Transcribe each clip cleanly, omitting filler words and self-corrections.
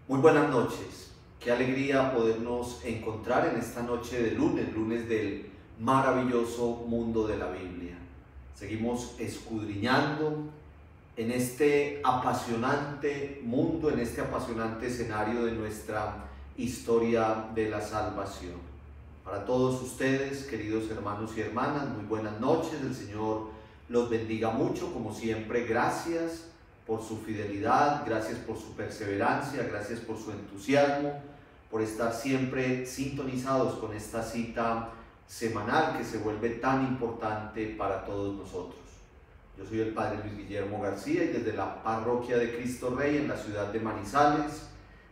Muy buenas noches, qué alegría podernos encontrar en esta noche de lunes del maravilloso mundo de la Biblia. Seguimos escudriñando en este apasionante mundo, en este apasionante escenario de nuestra historia de la salvación. Para todos ustedes, queridos hermanos y hermanas, muy buenas noches, el Señor los bendiga mucho, como siempre, gracias por su fidelidad, gracias por su perseverancia, gracias por su entusiasmo, por estar siempre sintonizados con esta cita semanal que se vuelve tan importante para todos nosotros. Yo soy el Padre Luis Guillermo García y desde la Parroquia de Cristo Rey en la ciudad de Manizales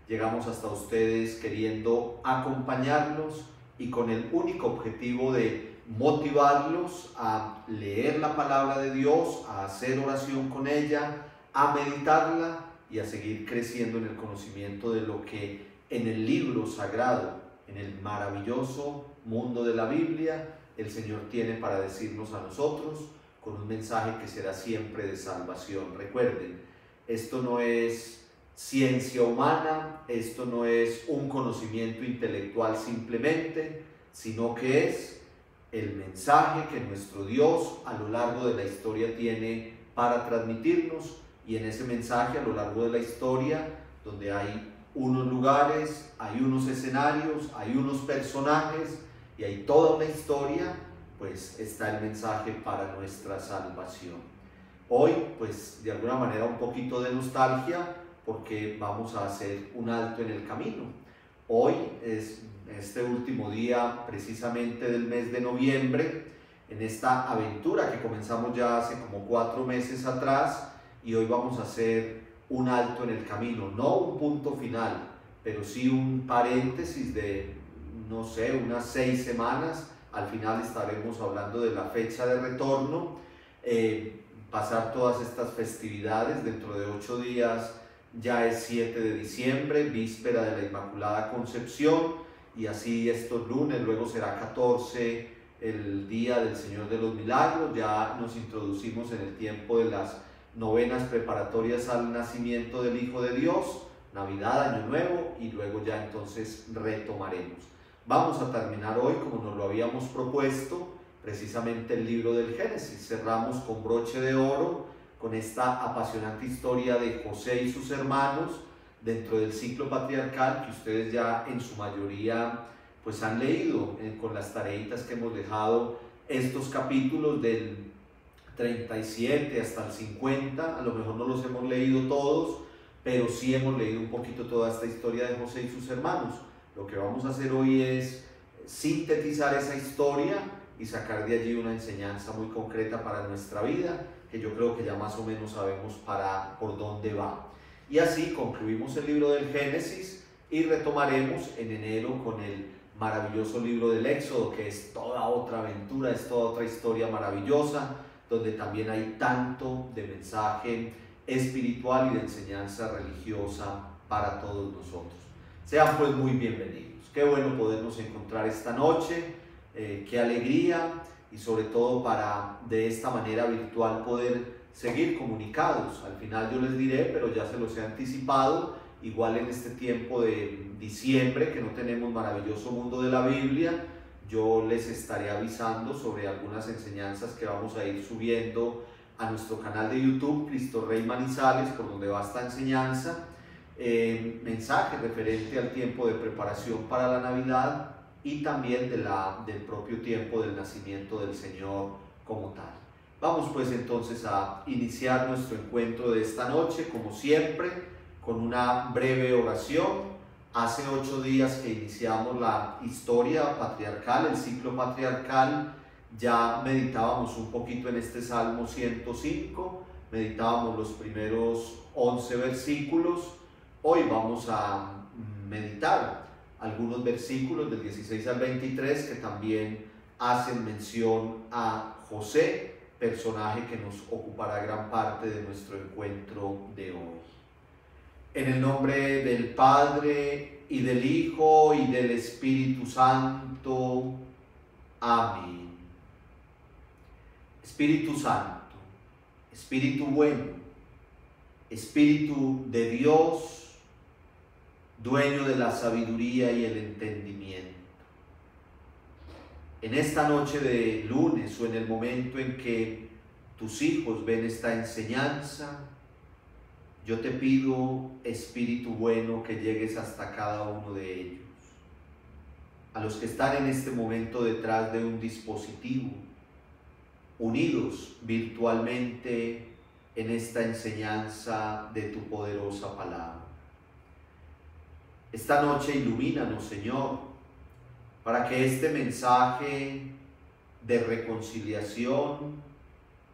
llegamos hasta ustedes queriendo acompañarlos y con el único objetivo de motivarlos a leer la palabra de Dios, a hacer oración con ella, a meditarla y a seguir creciendo en el conocimiento de lo que en el libro sagrado, en el maravilloso mundo de la Biblia, el Señor tiene para decirnos a nosotros con un mensaje que será siempre de salvación. Recuerden, esto no es ciencia humana, esto no es un conocimiento intelectual simplemente, sino que es el mensaje que nuestro Dios a lo largo de la historia tiene para transmitirnos. Y en ese mensaje a lo largo de la historia, donde hay unos lugares, hay unos escenarios, hay unos personajes y hay toda una historia, pues está el mensaje para nuestra salvación. Hoy, pues de alguna manera un poquito de nostalgia, porque vamos a hacer un alto en el camino. Hoy es este último día precisamente del mes de noviembre, en esta aventura que comenzamos ya hace como 4 meses atrás, y hoy vamos a hacer un alto en el camino, no un punto final, pero sí un paréntesis de, no sé, unas 6 semanas. Al final estaremos hablando de la fecha de retorno, pasar todas estas festividades. Dentro de 8 días ya es 7 de diciembre, víspera de la Inmaculada Concepción, y así estos lunes, luego será 14, el día del Señor de los Milagros. Ya nos introducimos en el tiempo de las novenas preparatorias al nacimiento del Hijo de Dios, Navidad, Año Nuevo, y luego ya entonces retomaremos. Vamos a terminar hoy, como nos lo habíamos propuesto, precisamente el libro del Génesis. Cerramos con broche de oro con esta apasionante historia de José y sus hermanos dentro del ciclo patriarcal que ustedes ya en su mayoría pues han leído con las tareitas que hemos dejado. Estos capítulos del 37 hasta el 50, a lo mejor no los hemos leído todos, pero sí hemos leído un poquito toda esta historia de José y sus hermanos. Lo que vamos a hacer hoy es sintetizar esa historia y sacar de allí una enseñanza muy concreta para nuestra vida, que yo creo que ya más o menos sabemos por dónde va. Y así concluimos el libro del Génesis y retomaremos en enero con el maravilloso libro del Éxodo, que es toda otra aventura, es toda otra historia maravillosa, donde también hay tanto de mensaje espiritual y de enseñanza religiosa para todos nosotros. Sean pues muy bienvenidos. Qué bueno podernos encontrar esta noche, qué alegría, y sobre todo para de esta manera virtual poder seguir comunicados. Al final yo les diré, pero ya se los he anticipado, igual en este tiempo de diciembre que no tenemos maravilloso mundo de la Biblia, yo les estaré avisando sobre algunas enseñanzas que vamos a ir subiendo a nuestro canal de YouTube, Cristo Rey Manizales, por donde va esta enseñanza, mensajes referente al tiempo de preparación para la Navidad y también del propio tiempo del nacimiento del Señor como tal. Vamos pues entonces a iniciar nuestro encuentro de esta noche, como siempre, con una breve oración. Hace 8 días que iniciamos la historia patriarcal, el ciclo patriarcal, ya meditábamos un poquito en este Salmo 105, meditábamos los primeros 11 versículos. Hoy vamos a meditar algunos versículos del 16 al 23 que también hacen mención a José, personaje que nos ocupará gran parte de nuestro encuentro de hoy. En el nombre del Padre, y del Hijo, y del Espíritu Santo. Amén. Espíritu Santo, Espíritu bueno, Espíritu de Dios, dueño de la sabiduría y el entendimiento. En esta noche de lunes o en el momento en que tus hijos ven esta enseñanza, yo te pido, Espíritu bueno, que llegues hasta cada uno de ellos. A los que están en este momento detrás de un dispositivo, unidos virtualmente en esta enseñanza de tu poderosa palabra. Esta noche ilumínanos, Señor, para que este mensaje de reconciliación,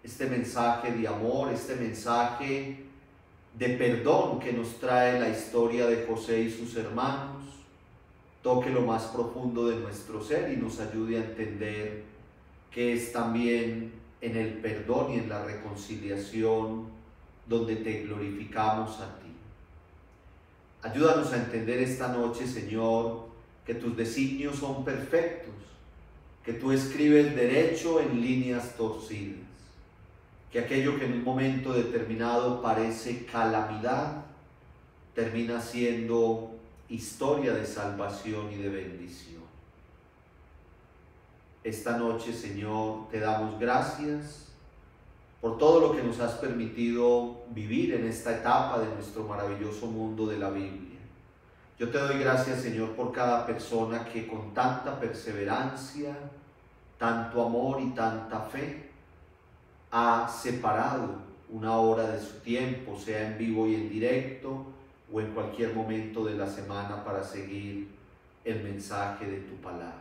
este mensaje de amor, este mensaje de perdón que nos trae la historia de José y sus hermanos, toque lo más profundo de nuestro ser y nos ayude a entender que es también en el perdón y en la reconciliación donde te glorificamos a ti. Ayúdanos a entender esta noche, Señor, que tus designios son perfectos, que tú escribes derecho en líneas torcidas, que aquello que en un momento determinado parece calamidad, termina siendo historia de salvación y de bendición. Esta noche, Señor, te damos gracias por todo lo que nos has permitido vivir en esta etapa de nuestro maravilloso mundo de la Biblia. Yo te doy gracias, Señor, por cada persona que con tanta perseverancia, tanto amor y tanta fe ha separado una hora de su tiempo, sea en vivo y en directo, o en cualquier momento de la semana para seguir el mensaje de tu palabra.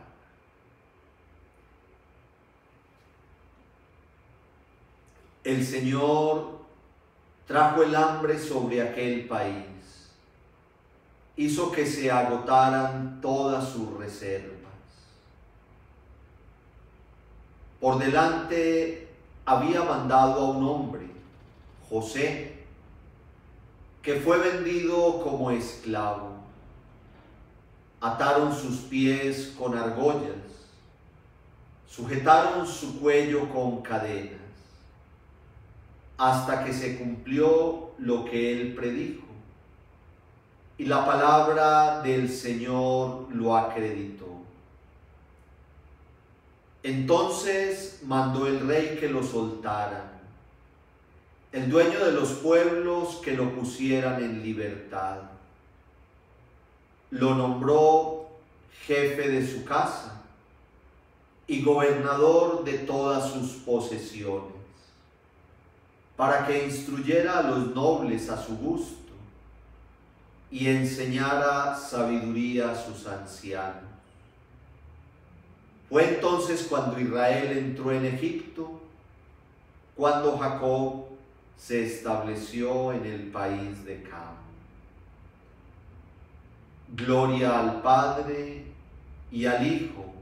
El Señor trajo el hambre sobre aquel país, hizo que se agotaran todas sus reservas. Por delante había mandado a un hombre, José, que fue vendido como esclavo. Ataron sus pies con argollas, sujetaron su cuello con cadenas, hasta que se cumplió lo que él predijo, y la palabra del Señor lo acreditó. Entonces mandó el rey que lo soltaran, el dueño de los pueblos que lo pusieran en libertad. Lo nombró jefe de su casa y gobernador de todas sus posesiones, para que instruyera a los nobles a su gusto y enseñara sabiduría a sus ancianos. Fue entonces cuando Israel entró en Egipto, cuando Jacob se estableció en el país de Cam. Gloria al Padre, y al Hijo,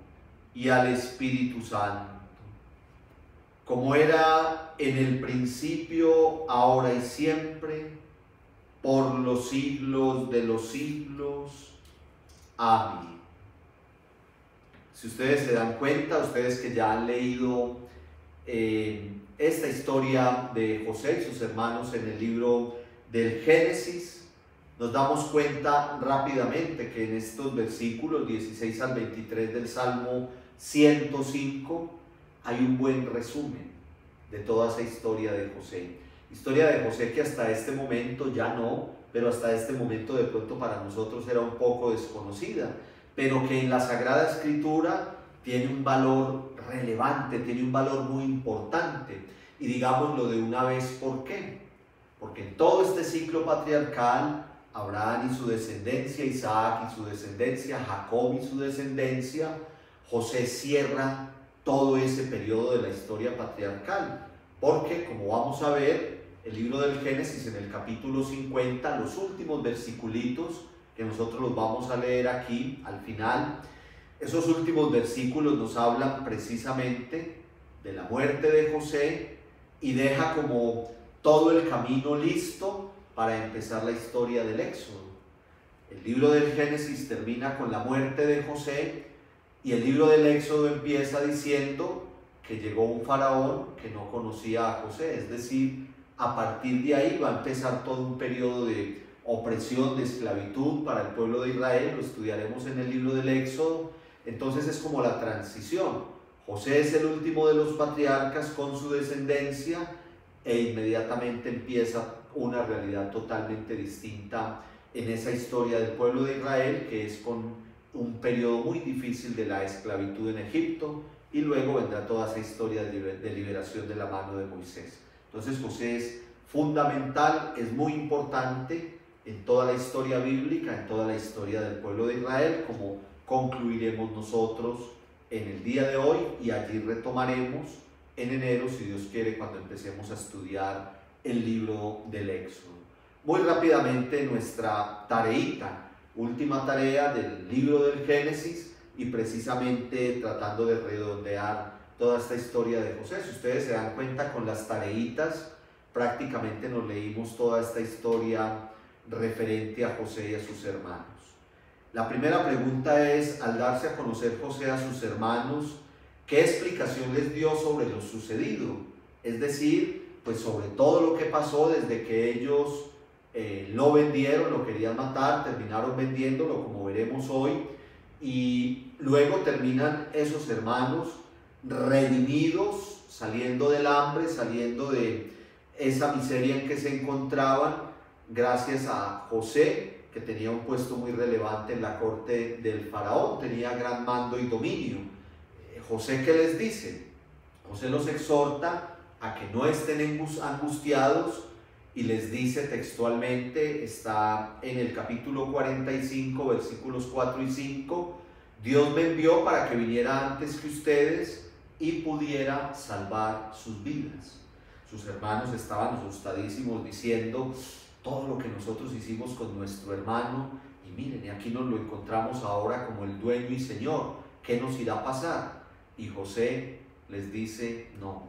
y al Espíritu Santo, como era en el principio, ahora y siempre, por los siglos de los siglos. Amén. Si ustedes se dan cuenta, ustedes que ya han leído esta historia de José y sus hermanos en el libro del Génesis, nos damos cuenta rápidamente que en estos versículos 16 al 23 del Salmo 105 hay un buen resumen de toda esa historia de José. Historia de José que hasta este momento ya no, pero hasta este momento de pronto para nosotros era un poco desconocida, pero que en la Sagrada Escritura tiene un valor relevante, tiene un valor muy importante. Y digámoslo de una vez, ¿por qué? Porque en todo este ciclo patriarcal, Abraham y su descendencia, Isaac y su descendencia, Jacob y su descendencia, José cierra todo ese periodo de la historia patriarcal. Porque, como vamos a ver, el libro del Génesis en el capítulo 50, los últimos versiculitos que nosotros los vamos a leer aquí al final, esos últimos versículos nos hablan precisamente de la muerte de José y deja como todo el camino listo para empezar la historia del Éxodo. El libro del Génesis termina con la muerte de José y el libro del Éxodo empieza diciendo que llegó un faraón que no conocía a José, es decir, a partir de ahí va a empezar todo un periodo de opresión, de esclavitud para el pueblo de Israel, lo estudiaremos en el libro del Éxodo. Entonces es como la transición. José es el último de los patriarcas con su descendencia e inmediatamente empieza una realidad totalmente distinta en esa historia del pueblo de Israel, que es con un periodo muy difícil de la esclavitud en Egipto, y luego vendrá toda esa historia de liberación de la mano de Moisés. Entonces José es fundamental, es muy importante en toda la historia bíblica, en toda la historia del pueblo de Israel, como concluiremos nosotros en el día de hoy, y allí retomaremos en enero, si Dios quiere, cuando empecemos a estudiar el libro del Éxodo. Muy rápidamente nuestra tareita, última tarea del libro del Génesis, y precisamente tratando de redondear toda esta historia de José. Si ustedes se dan cuenta, con las tareitas prácticamente nos leímos toda esta historia referente a José y a sus hermanos. La primera pregunta es, al darse a conocer José a sus hermanos, ¿qué explicación les dio sobre lo sucedido? Es decir, pues sobre todo lo que pasó desde que ellos lo vendieron, lo querían matar, terminaron vendiéndolo, como veremos hoy, y luego terminan esos hermanos redimidos, saliendo del hambre, saliendo de esa miseria en que se encontraban, gracias a José, que tenía un puesto muy relevante en la corte del faraón, tenía gran mando y dominio. José, ¿qué les dice? José los exhorta a que no estén angustiados, y les dice textualmente, está en el capítulo 45, versículos 4 y 5, Dios me envió para que viniera antes que ustedes y pudiera salvar sus vidas. Sus hermanos estaban asustadísimos, diciendo, todo lo que nosotros hicimos con nuestro hermano, y miren, y aquí nos lo encontramos ahora como el dueño y señor, ¿qué nos irá a pasar? Y José les dice, no,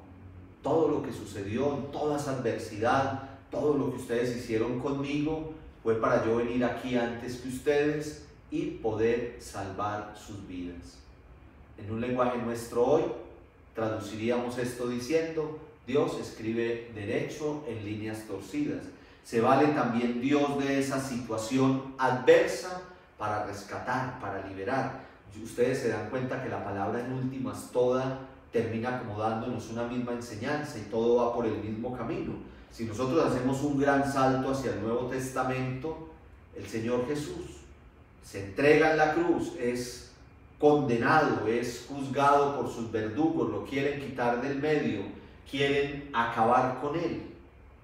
todo lo que sucedió, toda esa adversidad, todo lo que ustedes hicieron conmigo, fue para yo venir aquí antes que ustedes y poder salvar sus vidas. En un lenguaje nuestro hoy, traduciríamos esto diciendo, Dios escribe derecho en líneas torcidas. Se vale también Dios de esa situación adversa para rescatar, para liberar. Y ustedes se dan cuenta que la palabra en últimas toda termina como dándonos una misma enseñanza, y todo va por el mismo camino. Si nosotros hacemos un gran salto hacia el Nuevo Testamento, el Señor Jesús se entrega en la cruz, es condenado, es juzgado por sus verdugos, lo quieren quitar del medio, quieren acabar con él,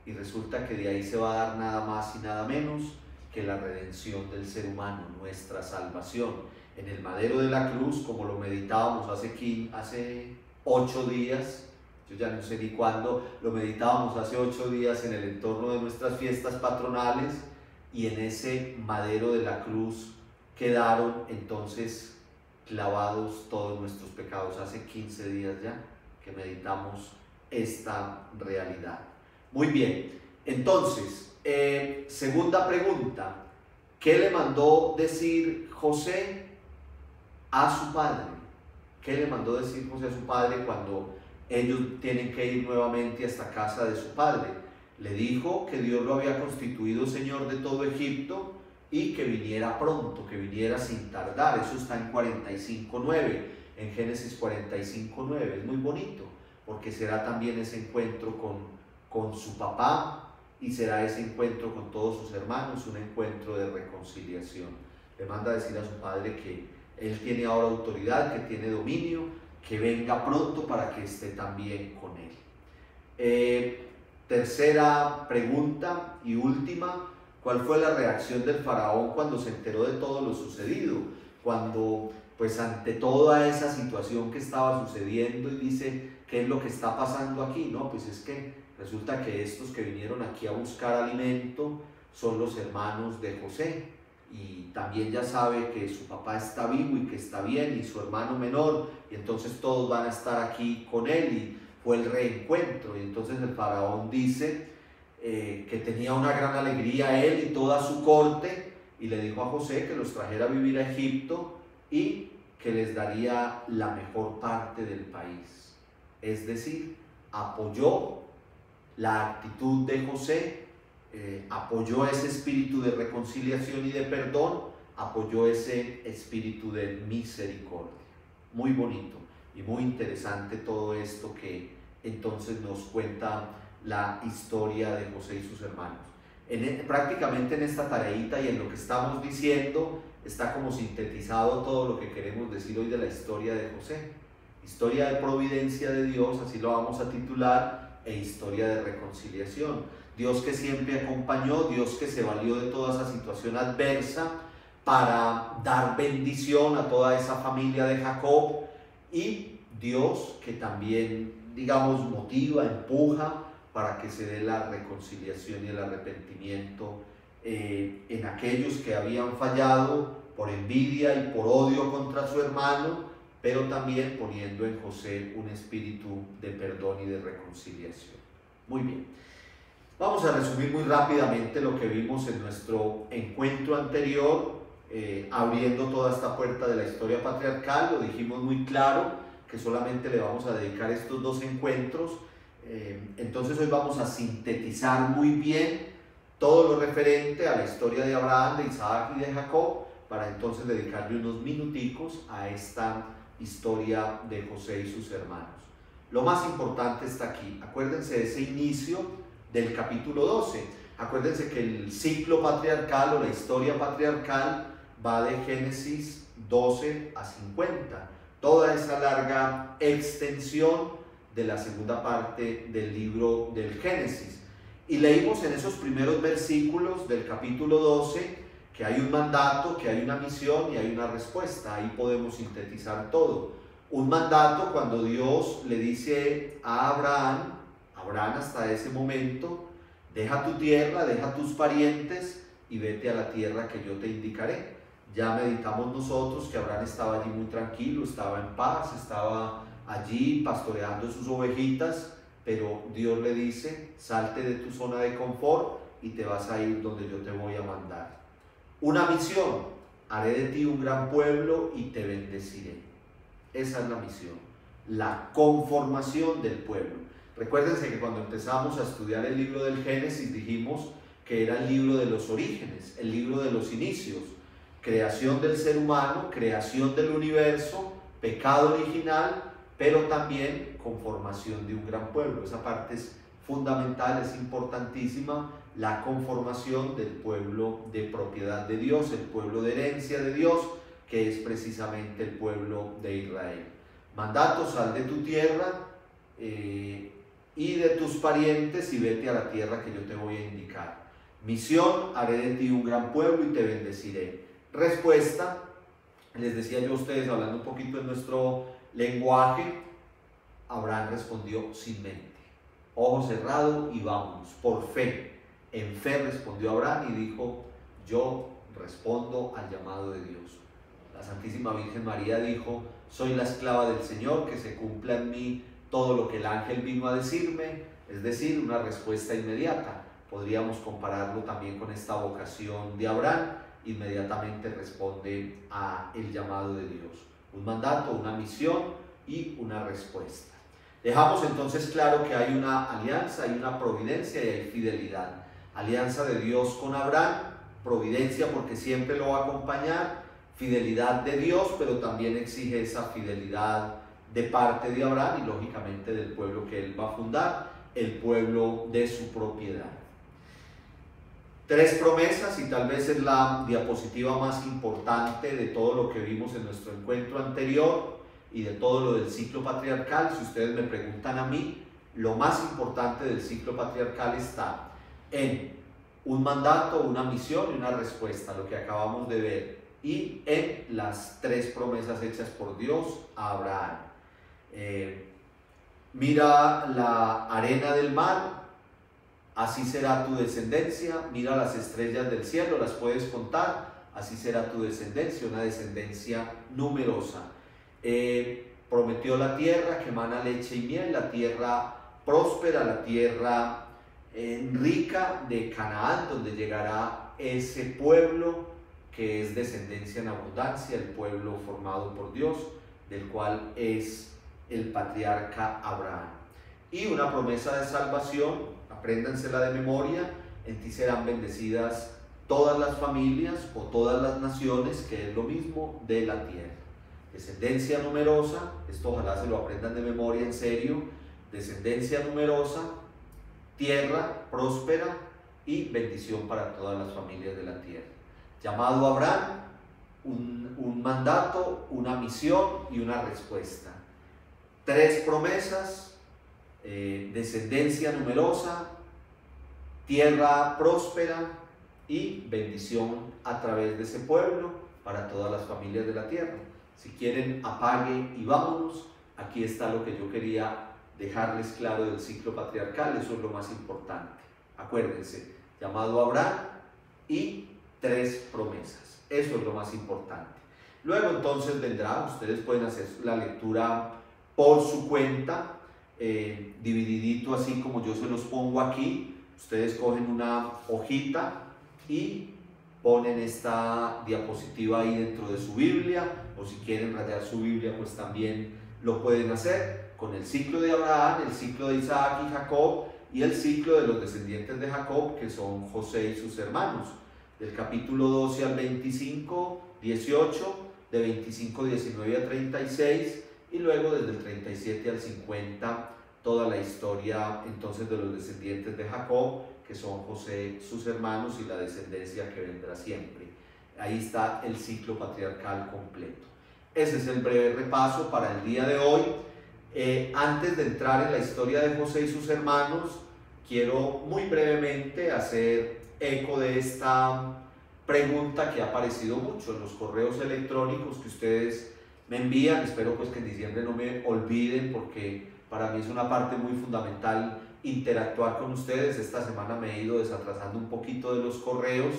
y resulta que de ahí se va a dar nada más y nada menos que la redención del ser humano, nuestra salvación. En el madero de la cruz, como lo meditábamos hace 8 días, yo ya no sé ni cuándo, lo meditábamos hace 8 días en el entorno de nuestras fiestas patronales, y en ese madero de la cruz quedaron entonces clavados todos nuestros pecados. Hace 15 días ya que meditamos esta realidad. Muy bien, entonces, segunda pregunta, ¿qué le mandó decir José a su padre? ¿Qué le mandó decir José a su padre cuando ellos tienen que ir nuevamente hasta casa de su padre? Le dijo que Dios lo había constituido señor de todo Egipto y que viniera pronto, que viniera sin tardar. Eso está en 45:9, en Génesis 45:9. Es muy bonito, porque será también ese encuentro con su papá, y será ese encuentro con todos sus hermanos, un encuentro de reconciliación. Le manda a decir a su padre que él tiene ahora autoridad, que tiene dominio, que venga pronto para que esté también con él. Tercera pregunta y última, ¿cuál fue la reacción del faraón cuando se enteró de todo lo sucedido? Cuando, pues ante toda esa situación que estaba sucediendo, y dice, ¿qué es lo que está pasando aquí? No, pues es que resulta que estos que vinieron aquí a buscar alimento son los hermanos de José, y también ya sabe que su papá está vivo y que está bien, y su hermano menor, y entonces todos van a estar aquí con él, y fue el reencuentro. Y entonces el faraón dice que tenía una gran alegría él y toda su corte, y le dijo a José que los trajera a vivir a Egipto y que les daría la mejor parte del país. Es decir, apoyó la actitud de José, apoyó ese espíritu de reconciliación y de perdón, apoyó ese espíritu de misericordia. Muy bonito y muy interesante todo esto que entonces nos cuenta la historia de José y sus hermanos. Prácticamente en esta tareita y en lo que estamos diciendo está como sintetizado todo lo que queremos decir hoy de la historia de José. Historia de providencia de Dios, así lo vamos a titular, e historia de reconciliación. Dios que siempre acompañó, Dios que se valió de toda esa situación adversa para dar bendición a toda esa familia de Jacob, y Dios que también, digamos, motiva, empuja para que se dé la reconciliación y el arrepentimiento en aquellos que habían fallado por envidia y por odio contra su hermano, pero también poniendo en José un espíritu de perdón y de reconciliación. Muy bien. Vamos a resumir muy rápidamente lo que vimos en nuestro encuentro anterior, abriendo toda esta puerta de la historia patriarcal. Lo dijimos muy claro que solamente le vamos a dedicar estos 2 encuentros. Entonces hoy vamos a sintetizar muy bien todo lo referente a la historia de Abraham, de Isaac y de Jacob, para entonces dedicarle unos minuticos a esta historia de José y sus hermanos. Lo más importante está aquí. Acuérdense de ese inicio del capítulo 12. Acuérdense que el ciclo patriarcal o la historia patriarcal va de Génesis 12 a 50. Toda esa larga extensión de la segunda parte del libro del Génesis. Y leímos en esos primeros versículos del capítulo 12 que hay un mandato, que hay una misión y hay una respuesta. Ahí podemos sintetizar todo. Un mandato cuando Dios le dice a Abraham hasta ese momento: deja tu tierra, deja tus parientes y vete a la tierra que yo te indicaré. Ya meditamos nosotros que Abraham estaba allí muy tranquilo, estaba en paz, estaba allí pastoreando sus ovejitas, pero Dios le dice: salte de tu zona de confort y te vas a ir donde yo te voy a mandar. Una misión: haré de ti un gran pueblo y te bendeciré. Esa es la misión, la conformación del pueblo. Recuérdense que cuando empezamos a estudiar el libro del Génesis dijimos que era el libro de los orígenes, el libro de los inicios, creación del ser humano, creación del universo, pecado original, pero también conformación de un gran pueblo. Esa parte es fundamental, es importantísima, la conformación del pueblo de propiedad de Dios, el pueblo de herencia de Dios, que es precisamente el pueblo de Israel. Mandato: sal de tu tierra y de tus parientes y vete a la tierra que yo te voy a indicar. Misión: haré de ti un gran pueblo y te bendeciré. Respuesta: les decía yo a ustedes, hablando un poquito en nuestro lenguaje, Abraham respondió sin mente, ojo cerrado y vámonos, por fe. En fe respondió Abraham y dijo: yo respondo al llamado de Dios. La Santísima Virgen María dijo: soy la esclava del Señor, que se cumpla en mí todo lo que el ángel vino a decirme. Es decir, una respuesta inmediata. Podríamos compararlo también con esta vocación de Abraham. Inmediatamente responde a el llamado de Dios. Un mandato, una misión y una respuesta. Dejamos entonces claro que hay una alianza, hay una providencia y hay fidelidad. Alianza de Dios con Abraham, providencia porque siempre lo va a acompañar, fidelidad de Dios, pero también exige esa fidelidad de parte de Abraham y lógicamente del pueblo que él va a fundar, el pueblo de su propiedad. 3 promesas, y tal vez es la diapositiva más importante de todo lo que vimos en nuestro encuentro anterior y de todo lo del ciclo patriarcal. Si ustedes me preguntan a mí, lo más importante del ciclo patriarcal está en un mandato, una misión y una respuesta, lo que acabamos de ver, y en las 3 promesas hechas por Dios a Abraham. Mira la arena del mar, así será tu descendencia. Mira las estrellas del cielo, las puedes contar, así será tu descendencia, una descendencia numerosa. Prometió la tierra que emana leche y miel, la tierra próspera, la tierra rica de Canaán, donde llegará ese pueblo que es descendencia en abundancia, el pueblo formado por Dios, del cual es el patriarca Abraham. Y una promesa de salvación, apréndansela de memoria, en ti serán bendecidas todas las familias o todas las naciones, que es lo mismo, de la tierra. Descendencia numerosa, esto ojalá se lo aprendan de memoria en serio, descendencia numerosa, tierra próspera y bendición para todas las familias de la tierra. Llamado a Abraham, un mandato, una misión y una respuesta. 3 promesas, descendencia numerosa, tierra próspera y bendición a través de ese pueblo para todas las familias de la tierra. Si quieren, apague y vámonos. Aquí está lo que yo quería dejarles claro del ciclo patriarcal, eso es lo más importante. Acuérdense, llamado a Abraham y 3 promesas, eso es lo más importante. Luego entonces vendrá, ustedes pueden hacer la lectura por su cuenta, divididito así como yo se los pongo aquí. Ustedes cogen una hojita y ponen esta diapositiva ahí dentro de su Biblia, o si quieren rayar su Biblia, pues también lo pueden hacer, con el ciclo de Abraham, el ciclo de Isaac y Jacob, y el ciclo de los descendientes de Jacob, que son José y sus hermanos, del capítulo 12 al 25, 18, de 25, 19 a 36, y luego desde el 37 al 50, toda la historia entonces de los descendientes de Jacob, que son José, sus hermanos y la descendencia que vendrá siempre. Ahí está el ciclo patriarcal completo. Ese es el breve repaso para el día de hoy. Antes de entrar en la historia de José y sus hermanos, quiero muy brevemente hacer eco de esta pregunta que ha aparecido mucho en los correos electrónicos que ustedes me envían. Espero pues que en diciembre no me olviden, porque para mí es una parte muy fundamental interactuar con ustedes. Esta semana me he ido desatrasando un poquito de los correos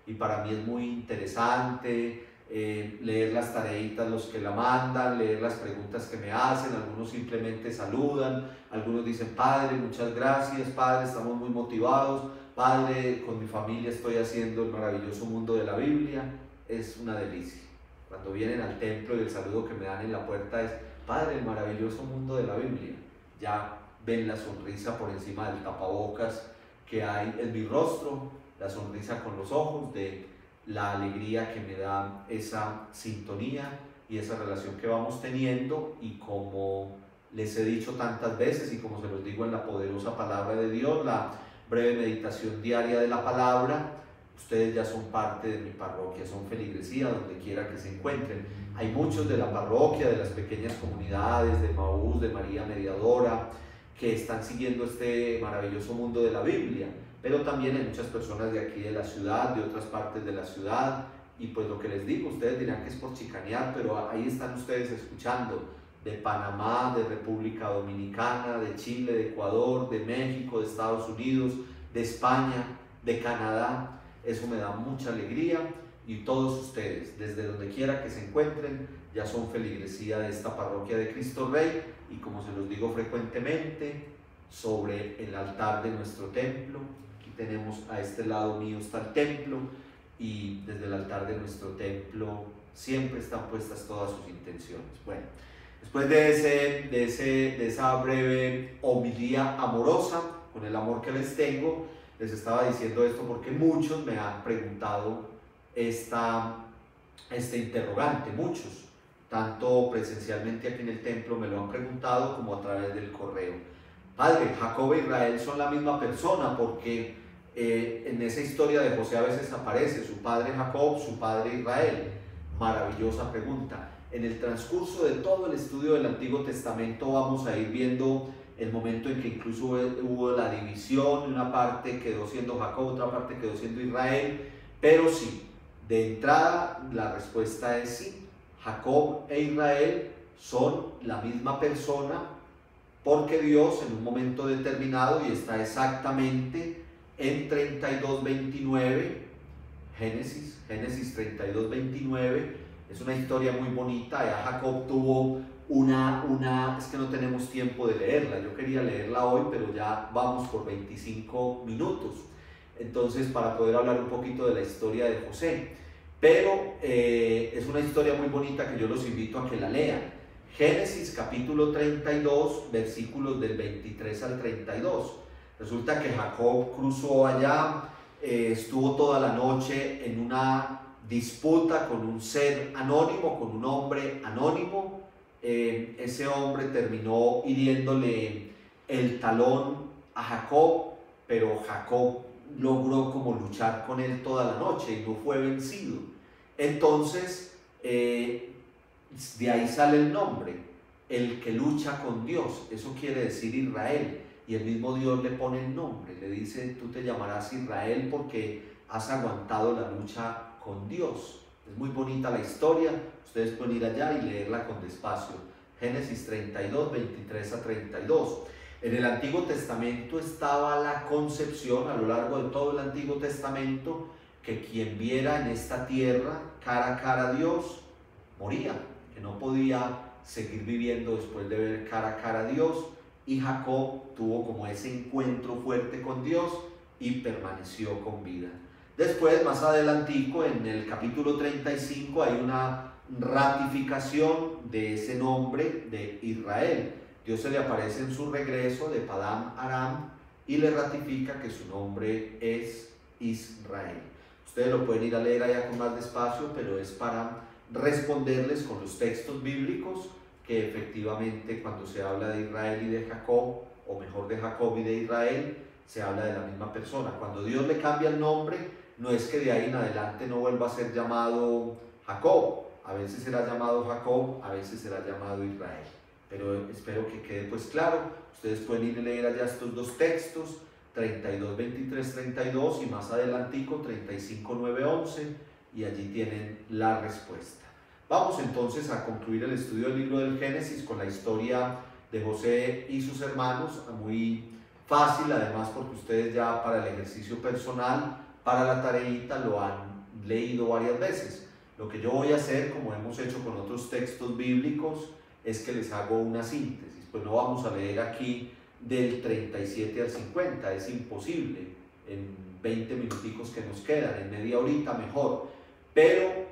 y para mí es muy interesante leer las tareitas, los que la mandan, leer las preguntas que me hacen. Algunos simplemente saludan, algunos dicen: padre, muchas gracias, padre, estamos muy motivados, padre, con mi familia estoy haciendo el maravilloso mundo de la Biblia. Es una delicia. Cuando vienen al templo y el saludo que me dan en la puerta es: padre, el maravilloso mundo de la Biblia. Ya ven la sonrisa por encima del tapabocas que hay en mi rostro, la sonrisa con los ojos de la alegría que me da esa sintonía y esa relación que vamos teniendo. Y como les he dicho tantas veces y como se los digo en la poderosa palabra de Dios, la breve meditación diaria de la palabra, ustedes ya son parte de mi parroquia, son feligresía donde quiera que se encuentren. Hay muchos de la parroquia, de las pequeñas comunidades, de Maús, de María Mediadora, que están siguiendo este maravilloso mundo de la Biblia, pero también hay muchas personas de aquí de la ciudad, de otras partes de la ciudad, y pues lo que les digo, ustedes dirán que es por chicanear, pero ahí están ustedes escuchando, de Panamá, de República Dominicana, de Chile, de Ecuador, de México, de Estados Unidos, de España, de Canadá. Eso me da mucha alegría, y todos ustedes, desde donde quiera que se encuentren, ya son feligresía de esta parroquia de Cristo Rey. Y como se los digo frecuentemente, sobre el altar de nuestro templo, aquí tenemos, a este lado mío está el templo, y desde el altar de nuestro templo siempre están puestas todas sus intenciones. Bueno, después de esa breve homilía amorosa, con el amor que les tengo, les estaba diciendo esto porque muchos me han preguntado este interrogante, muchos, tanto presencialmente aquí en el templo me lo han preguntado como a través del correo. Padre, Jacob e Israel son la misma persona, porque en esa historia de José a veces aparece su padre Jacob, su padre Israel. Maravillosa pregunta. En el transcurso de todo el estudio del Antiguo Testamento vamos a ir viendo el momento en que incluso hubo la división, una parte quedó siendo Jacob, otra parte quedó siendo Israel, pero sí, de entrada la respuesta es sí. Jacob e Israel son la misma persona, porque Dios en un momento determinado, y está exactamente en 32:29, Génesis 32:29, es una historia muy bonita. Ya Jacob tuvo es que no tenemos tiempo de leerla, yo quería leerla hoy, pero ya vamos por 25 minutos, entonces para poder hablar un poquito de la historia de José. Pero es una historia muy bonita que yo los invito a que la lean. Génesis capítulo 32, versículos del 23 al 32. Resulta que Jacob cruzó allá estuvo toda la noche en una disputa con un ser anónimo, con un hombre anónimo. Ese hombre terminó hiriéndole el talón a Jacob, pero Jacob logró como luchar con él toda la noche y no fue vencido. Entonces, de ahí sale el nombre, el que lucha con Dios. Eso quiere decir Israel, y el mismo Dios le pone el nombre, le dice: tú te llamarás Israel porque has aguantado la lucha con Dios. Es muy bonita la historia, ustedes pueden ir allá y leerla con despacio. Génesis 32, 23 a 32. En el Antiguo Testamento estaba la concepción, a lo largo de todo el Antiguo Testamento, que quien viera en esta tierra cara a cara a Dios, moría, que no podía seguir viviendo después de ver cara a cara a Dios. Y Jacob tuvo como ese encuentro fuerte con Dios y permaneció con vida. Después, más adelantico, en el capítulo 35, hay una ratificación de ese nombre de Israel. Dios se le aparece en su regreso de Padán Aram y le ratifica que su nombre es Israel. Ustedes lo pueden ir a leer allá con más despacio, pero es para responderles con los textos bíblicos que efectivamente cuando se habla de Israel y de Jacob, o mejor de Jacob y de Israel, se habla de la misma persona. Cuando Dios le cambia el nombre, no es que de ahí en adelante no vuelva a ser llamado Jacob. A veces será llamado Jacob, a veces será llamado Israel. Pero espero que quede pues claro. Ustedes pueden ir a leer allá estos dos textos, 32, 23, 32 y más adelantico 35, 9, 11, y allí tienen la respuesta. Vamos entonces a concluir el estudio del libro del Génesis con la historia de José y sus hermanos, muy fácil además porque ustedes ya para el ejercicio personal, para la tareita lo han leído varias veces. Lo que yo voy a hacer, como hemos hecho con otros textos bíblicos, es que les hago una síntesis. Pues no vamos a leer aquí del 37 al 50, es imposible, en 20 minuticos que nos quedan, en media horita mejor, pero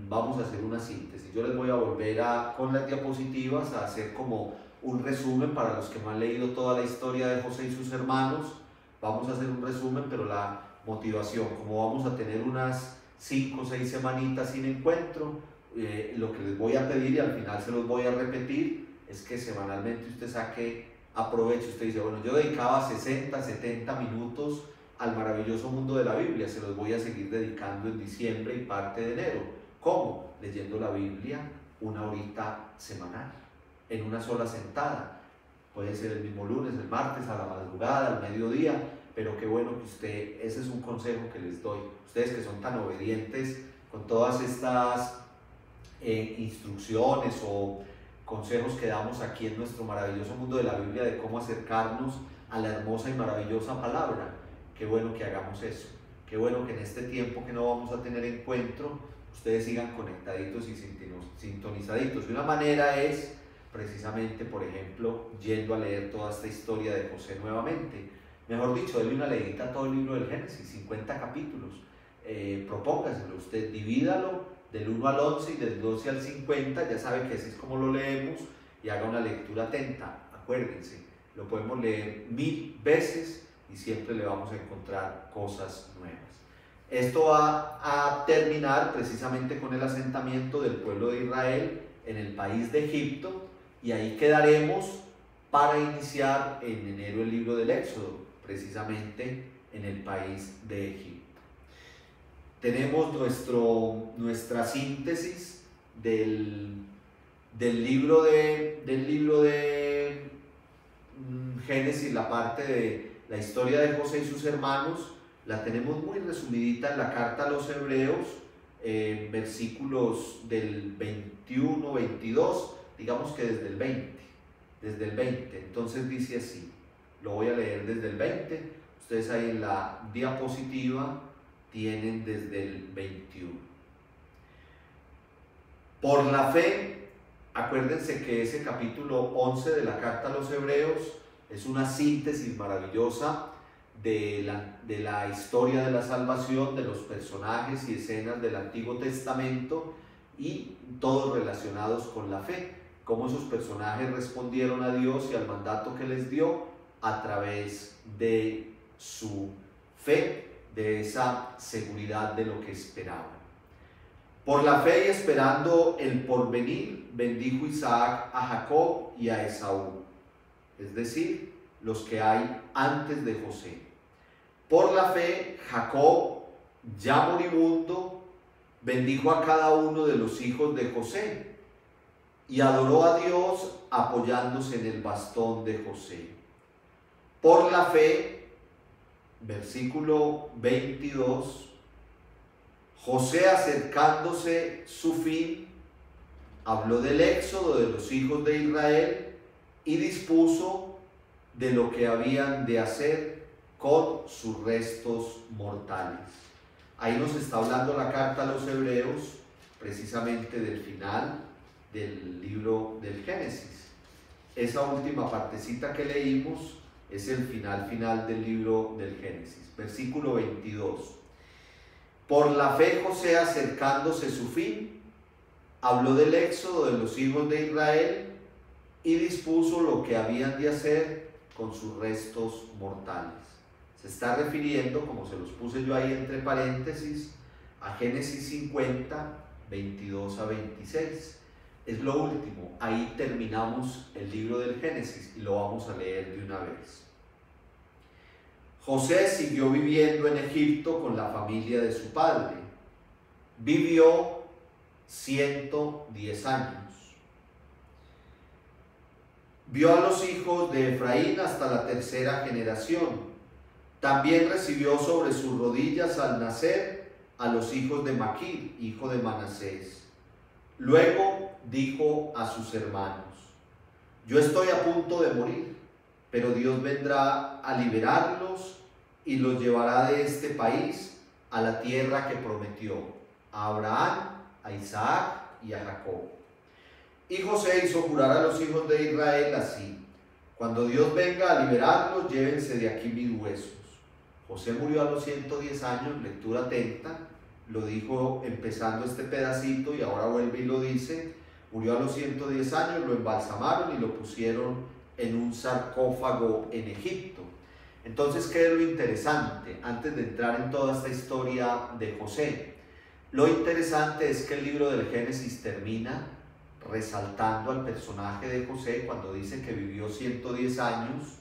vamos a hacer una síntesis. Yo les voy a volver con las diapositivas a hacer como un resumen para los que no han leído toda la historia de José y sus hermanos. Vamos a hacer un resumen, pero la motivación, como vamos a tener unas 5 o 6 semanitas sin encuentro, lo que les voy a pedir, y al final se los voy a repetir, es que semanalmente usted aproveche, usted dice: bueno, yo dedicaba 60, 70 minutos al maravilloso mundo de la Biblia, se los voy a seguir dedicando en diciembre y parte de enero. ¿Cómo? Leyendo la Biblia una horita semanal, en una sola sentada. Puede ser el mismo lunes, el martes, a la madrugada, al mediodía, pero qué bueno que usted, ese es un consejo que les doy. Ustedes que son tan obedientes con todas estas instrucciones o consejos que damos aquí en nuestro maravilloso mundo de la Biblia de cómo acercarnos a la hermosa y maravillosa palabra. Qué bueno que hagamos eso. Qué bueno que en este tiempo que no vamos a tener encuentro, ustedes sigan conectaditos y sintonizaditos. Y una manera es precisamente, por ejemplo, yendo a leer toda esta historia de José nuevamente. Mejor dicho, denle una leidita a todo el libro del Génesis, 50 capítulos. Propóngaselo usted, divídalo del 1 al 11 y del 12 al 50, ya sabe que así es como lo leemos, y haga una lectura atenta. Acuérdense, lo podemos leer 1000 veces y siempre le vamos a encontrar cosas nuevas. Esto va a terminar precisamente con el asentamiento del pueblo de Israel en el país de Egipto, y ahí quedaremos para iniciar en enero el libro del Éxodo, precisamente en el país de Egipto. Tenemos nuestra síntesis del libro de Génesis, la parte de la historia de José y sus hermanos. La tenemos muy resumidita en la carta a los Hebreos, versículos del 21, 22, digamos que desde el 20. Entonces dice así, lo voy a leer desde el 20, ustedes ahí en la diapositiva tienen desde el 21. Por la fe, acuérdense que ese capítulo 11 de la carta a los Hebreos es una síntesis maravillosa de la historia de la salvación, de los personajes y escenas del Antiguo Testamento, y todos relacionados con la fe, cómo esos personajes respondieron a Dios y al mandato que les dio a través de su fe de esa seguridad de lo que esperaban. Por la fe y esperando el porvenir, bendijo Isaac a Jacob y a Esaú, es decir, los que hay antes de José. Por la fe, Jacob, ya moribundo, bendijo a cada uno de los hijos de José y adoró a Dios apoyándose en el bastón de José. Por la fe, versículo 22, José, acercándose su fin, habló del éxodo de los hijos de Israel y dispuso de lo que habían de hacer con sus restos mortales. Ahí nos está hablando la carta a los Hebreos, precisamente del final del libro del Génesis. Esa última partecita que leímos es el final del libro del Génesis. Versículo 22. Por la fe José, acercándose su fin, habló del éxodo de los hijos de Israel y dispuso lo que habían de hacer con sus restos mortales. Se está refiriendo, como se los puse yo ahí entre paréntesis, a Génesis 50, 22 a 26. Es lo último, ahí terminamos el libro del Génesis y lo vamos a leer de una vez. José siguió viviendo en Egipto con la familia de su padre. Vivió 110 años. Vio a los hijos de Efraín hasta la tercera generación. También recibió sobre sus rodillas al nacer a los hijos de Maquir, hijo de Manasés. Luego dijo a sus hermanos: yo estoy a punto de morir, pero Dios vendrá a liberarlos y los llevará de este país a la tierra que prometió a Abraham, a Isaac y a Jacob. Y José hizo jurar a los hijos de Israel así: cuando Dios venga a liberarlos, llévense de aquí mis huesos. José murió a los 110 años, lectura atenta, lo dijo empezando este pedacito y ahora vuelve y lo dice. Murió a los 110 años, lo embalsamaron y lo pusieron en un sarcófago en Egipto. Entonces, ¿qué es lo interesante? Antes de entrar en toda esta historia de José, lo interesante es que el libro del Génesis termina resaltando al personaje de José cuando dice que vivió 110 años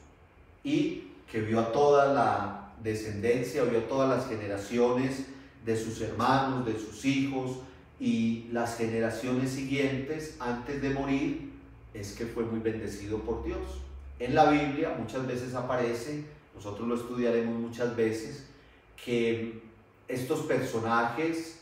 y que vio a toda la descendencia, vio a todas las generaciones de sus hermanos, de sus hijos y las generaciones siguientes. Antes de morir es que fue muy bendecido por Dios. En la Biblia muchas veces aparece, nosotros lo estudiaremos muchas veces, que estos personajes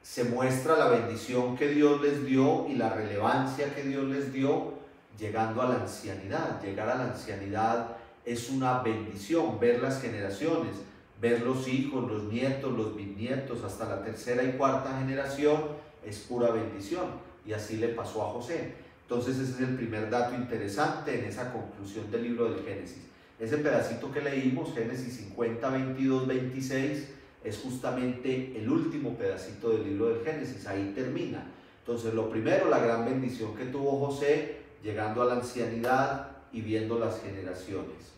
se muestra la bendición que Dios les dio y la relevancia que Dios les dio llegando a la ancianidad. Llegar a la ancianidad es una bendición, ver las generaciones, ver los hijos, los nietos, los bisnietos, hasta la tercera y cuarta generación es pura bendición. Y así le pasó a José. Entonces ese es el primer dato interesante en esa conclusión del libro del Génesis. Ese pedacito que leímos, Génesis 50, 22, 26, es justamente el último pedacito del libro del Génesis, ahí termina. Entonces lo primero, la gran bendición que tuvo José, llegando a la ancianidad y viendo las generaciones.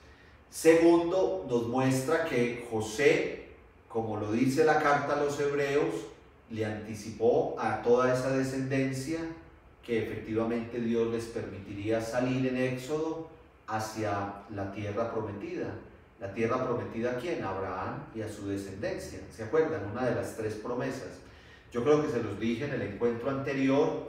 Segundo, nos muestra que José, como lo dice la carta a los Hebreos, le anticipó a toda esa descendencia que efectivamente Dios les permitiría salir en Éxodo hacia la tierra prometida. ¿La tierra prometida a quién? A Abraham y a su descendencia. ¿Se acuerdan? Una de las tres promesas. Yo creo que se los dije en el encuentro anterior.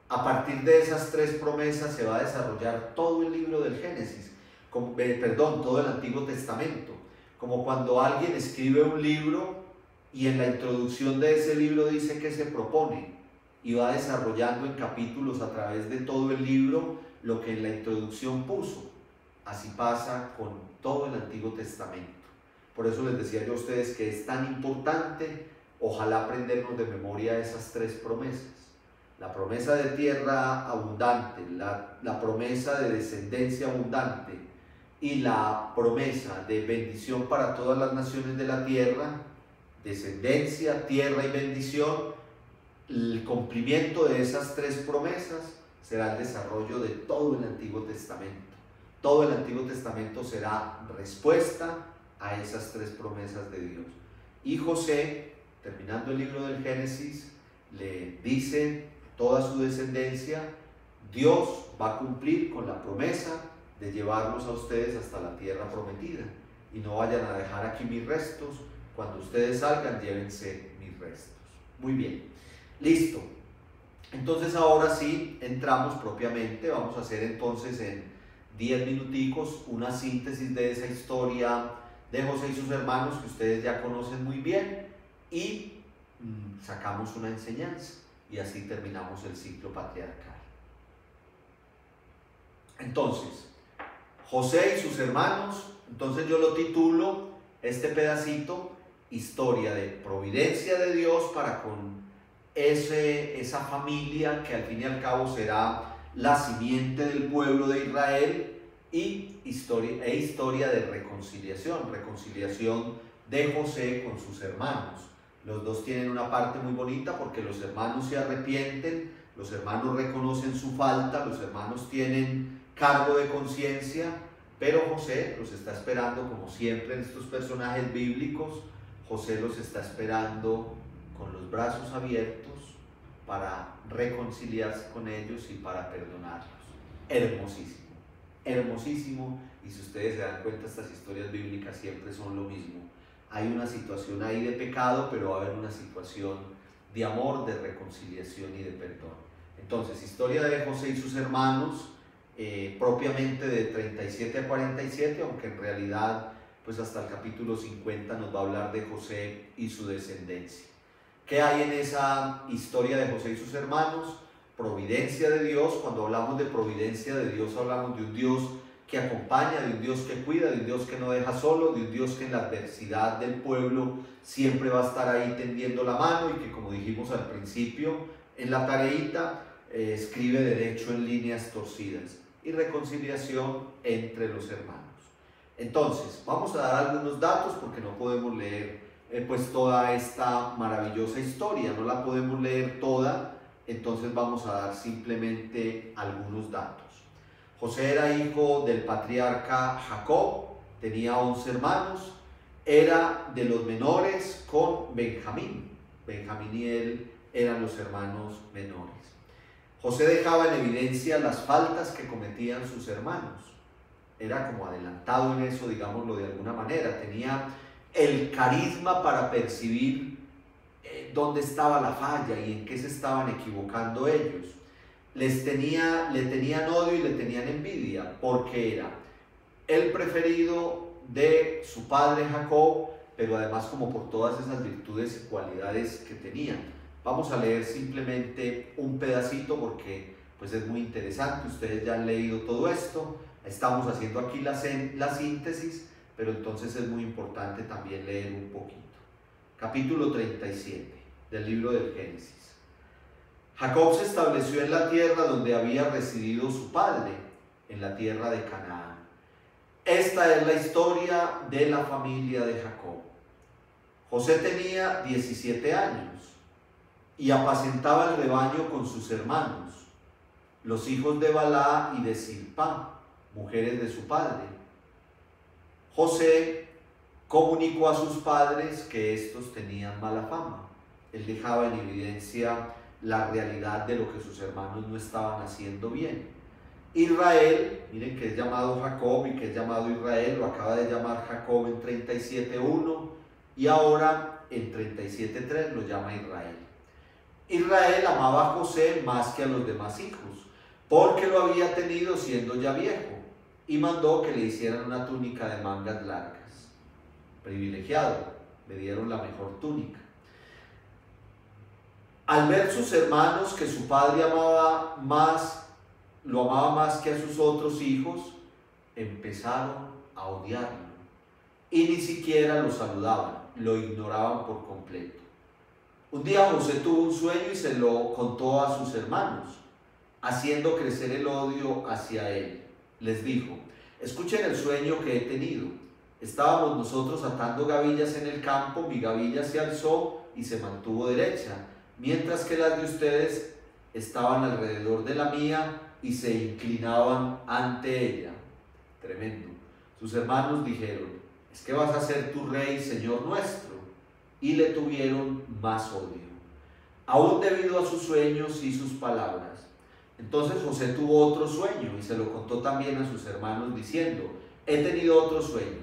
A partir de esas tres promesas se va a desarrollar todo el libro del Génesis, todo el Antiguo Testamento. Como cuando alguien escribe un libro y en la introducción de ese libro dice que se propone y va desarrollando en capítulos a través de todo el libro lo que en la introducción puso. Así pasa con todo el Antiguo Testamento. Por eso les decía yo a ustedes que es tan importante, ojalá aprendernos de memoria esas tres promesas. La promesa de tierra abundante, la promesa de descendencia abundante y la promesa de bendición para todas las naciones de la tierra, descendencia, tierra y bendición. El cumplimiento de esas tres promesas será el desarrollo de todo el Antiguo Testamento. Todo el Antiguo Testamento será respuesta a esas tres promesas de Dios. Y José, terminando el libro del Génesis, le dice a toda su descendencia: Dios va a cumplir con la promesa de llevarlos a ustedes hasta la tierra prometida, y no vayan a dejar aquí mis restos. Cuando ustedes salgan, llévense mis restos. Muy bien, listo. Entonces ahora sí entramos propiamente. Vamos a hacer entonces en 10 minuticos una síntesis de esa historia de José y sus hermanos, que ustedes ya conocen muy bien, y sacamos una enseñanza, y así terminamos el ciclo patriarcal. Entonces, José y sus hermanos, entonces yo lo titulo, este pedacito, historia de providencia de Dios para con esa familia que al fin y al cabo será la simiente del pueblo de Israel, y historia de reconciliación de José con sus hermanos. Los dos tienen una parte muy bonita porque los hermanos se arrepienten, los hermanos reconocen su falta, los hermanos tienen cargo de conciencia, pero José los está esperando, como siempre en estos personajes bíblicos. José los está esperando con los brazos abiertos para reconciliarse con ellos y para perdonarlos. Hermosísimo, hermosísimo. Y si ustedes se dan cuenta, estas historias bíblicas siempre son lo mismo. Hay una situación ahí de pecado, pero va a haber una situación de amor, de reconciliación y de perdón. Entonces, historia de José y sus hermanos, propiamente de 37 a 47, aunque en realidad pues hasta el capítulo 50 nos va a hablar de José y su descendencia. ¿Qué hay en esa historia de José y sus hermanos? Providencia de Dios. Cuando hablamos de providencia de Dios, hablamos de un Dios que acompaña, de un Dios que cuida, de un Dios que no deja solo, de un Dios que en la adversidad del pueblo siempre va a estar ahí tendiendo la mano, y que, como dijimos al principio en la tareita, escribe derecho en líneas torcidas, y reconciliación entre los hermanos. Entonces, vamos a dar algunos datos porque no podemos leer pues toda esta maravillosa historia, no la podemos leer toda, entonces vamos a dar simplemente algunos datos. José era hijo del patriarca Jacob, tenía 11 hermanos, era de los menores con Benjamín. Benjamín y él eran los hermanos menores. José dejaba en evidencia las faltas que cometían sus hermanos. Era como adelantado en eso, digámoslo de alguna manera. Tenía el carisma para percibir dónde estaba la falla y en qué se estaban equivocando ellos. Le tenían odio y le tenían envidia, porque era el preferido de su padre Jacob, pero además como por todas esas virtudes y cualidades que tenía. Vamos a leer simplemente un pedacito porque pues es muy interesante. Ustedes ya han leído todo esto, estamos haciendo aquí la síntesis, pero entonces es muy importante también leer un poquito. Capítulo 37 del libro del Génesis. Jacob se estableció en la tierra donde había residido su padre, en la tierra de Canaán. Esta es la historia de la familia de Jacob. José tenía 17 años y apacentaba el rebaño con sus hermanos, los hijos de Balá y de Zilpá, mujeres de su padre. José comunicó a sus padres que estos tenían mala fama. Él dejaba en evidencia la realidad de lo que sus hermanos no estaban haciendo bien. Israel, miren que es llamado Jacob y que es llamado Israel, lo acaba de llamar Jacob en 37:1 y ahora en 37:3 lo llama Israel. Israel amaba a José más que a los demás hijos, porque lo había tenido siendo ya viejo, y mandó que le hicieran una túnica de mangas largas. Privilegiado, le dieron la mejor túnica. Al ver sus hermanos que su padre lo amaba más que a sus otros hijos, empezaron a odiarlo y ni siquiera lo saludaban, lo ignoraban por completo. Un día José tuvo un sueño y se lo contó a sus hermanos, haciendo crecer el odio hacia él. Les dijo: escuchen el sueño que he tenido. Estábamos nosotros atando gavillas en el campo, mi gavilla se alzó y se mantuvo derecha, mientras que las de ustedes estaban alrededor de la mía y se inclinaban ante ella. Tremendo. Sus hermanos dijeron: es que vas a ser tu rey, Señor nuestro. Y le tuvieron más odio, aún debido a sus sueños y sus palabras. Entonces José tuvo otro sueño y se lo contó también a sus hermanos diciendo: he tenido otro sueño.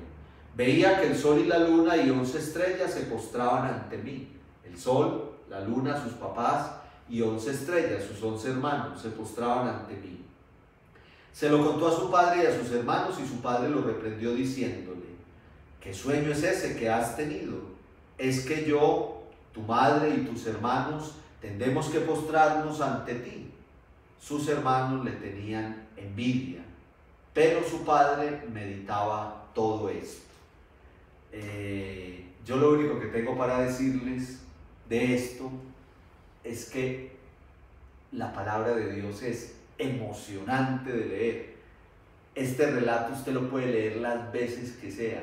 Veía que el sol y la luna y 11 estrellas se postraban ante mí. El sol, la luna, sus papás y 11 estrellas, sus 11 hermanos, se postraban ante mí. Se lo contó a su padre y a sus hermanos, y su padre lo reprendió diciéndole: ¿qué sueño es ese que has tenido? Es que yo, tu madre y tus hermanos tendremos que postrarnos ante ti. Sus hermanos le tenían envidia, pero su padre meditaba todo esto. Yo lo único que tengo para decirles de esto es que la palabra de Dios es emocionante de leer. Este relato usted lo puede leer las veces que sea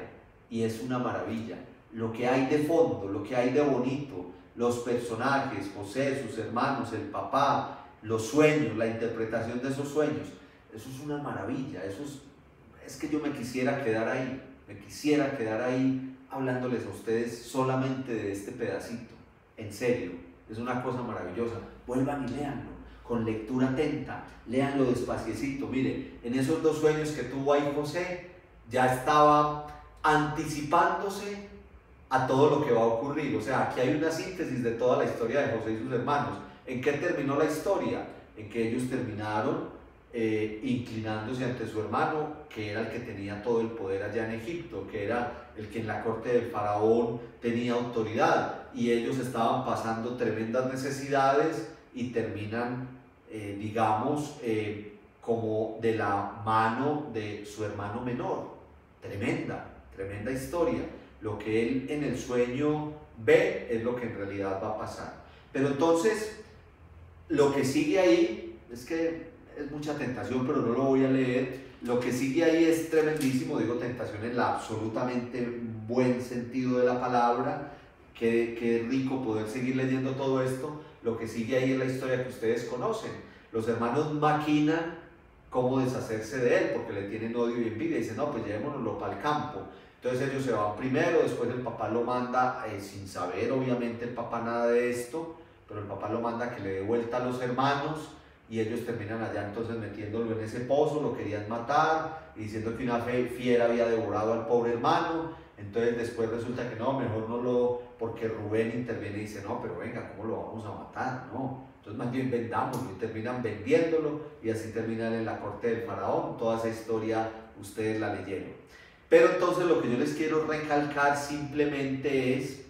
y es una maravilla. Lo que hay de fondo, lo que hay de bonito, los personajes, José, sus hermanos, el papá, los sueños, la interpretación de esos sueños, eso es una maravilla. Es que yo me quisiera quedar ahí hablándoles a ustedes solamente de este pedacito. En serio, es una cosa maravillosa. Vuelvan y léanlo con lectura atenta, léanlo despaciecito. Mire, en esos 2 sueños que tuvo ahí José, ya estaba anticipándose a todo lo que va a ocurrir. O sea, aquí hay una síntesis de toda la historia de José y sus hermanos. ¿En qué terminó la historia? En que ellos terminaron inclinándose ante su hermano, que era el que tenía todo el poder allá en Egipto, que era el que en la corte del faraón tenía autoridad, y ellos estaban pasando tremendas necesidades y terminan, como de la mano de su hermano menor. Tremenda historia. Lo que él en el sueño ve es lo que en realidad va a pasar. Pero entonces, lo que sigue ahí, es que es mucha tentación, pero no lo voy a leer. Lo que sigue ahí es tremendísimo. Digo tentación en el absolutamente buen sentido de la palabra. Qué rico poder seguir leyendo todo esto. Lo que sigue ahí es la historia que ustedes conocen. Los hermanos maquinan cómo deshacerse de él, porque le tienen odio y envidia. Dicen: no, pues llevémonoslo para el campo. Entonces ellos se van primero, después el papá lo manda, sin saber obviamente el papá nada de esto, pero el papá lo manda que le dé vuelta a los hermanos, y ellos terminan allá entonces metiéndolo en ese pozo, lo querían matar, y diciendo que una fiera había devorado al pobre hermano. Entonces después resulta que no, mejor no porque Rubén interviene y dice: no, pero venga, ¿cómo lo vamos a matar? No, entonces más bien vendámoslo, y terminan vendiéndolo, y así terminan en la corte del faraón. Toda esa historia ustedes la leyeron. Pero entonces lo que yo les quiero recalcar simplemente es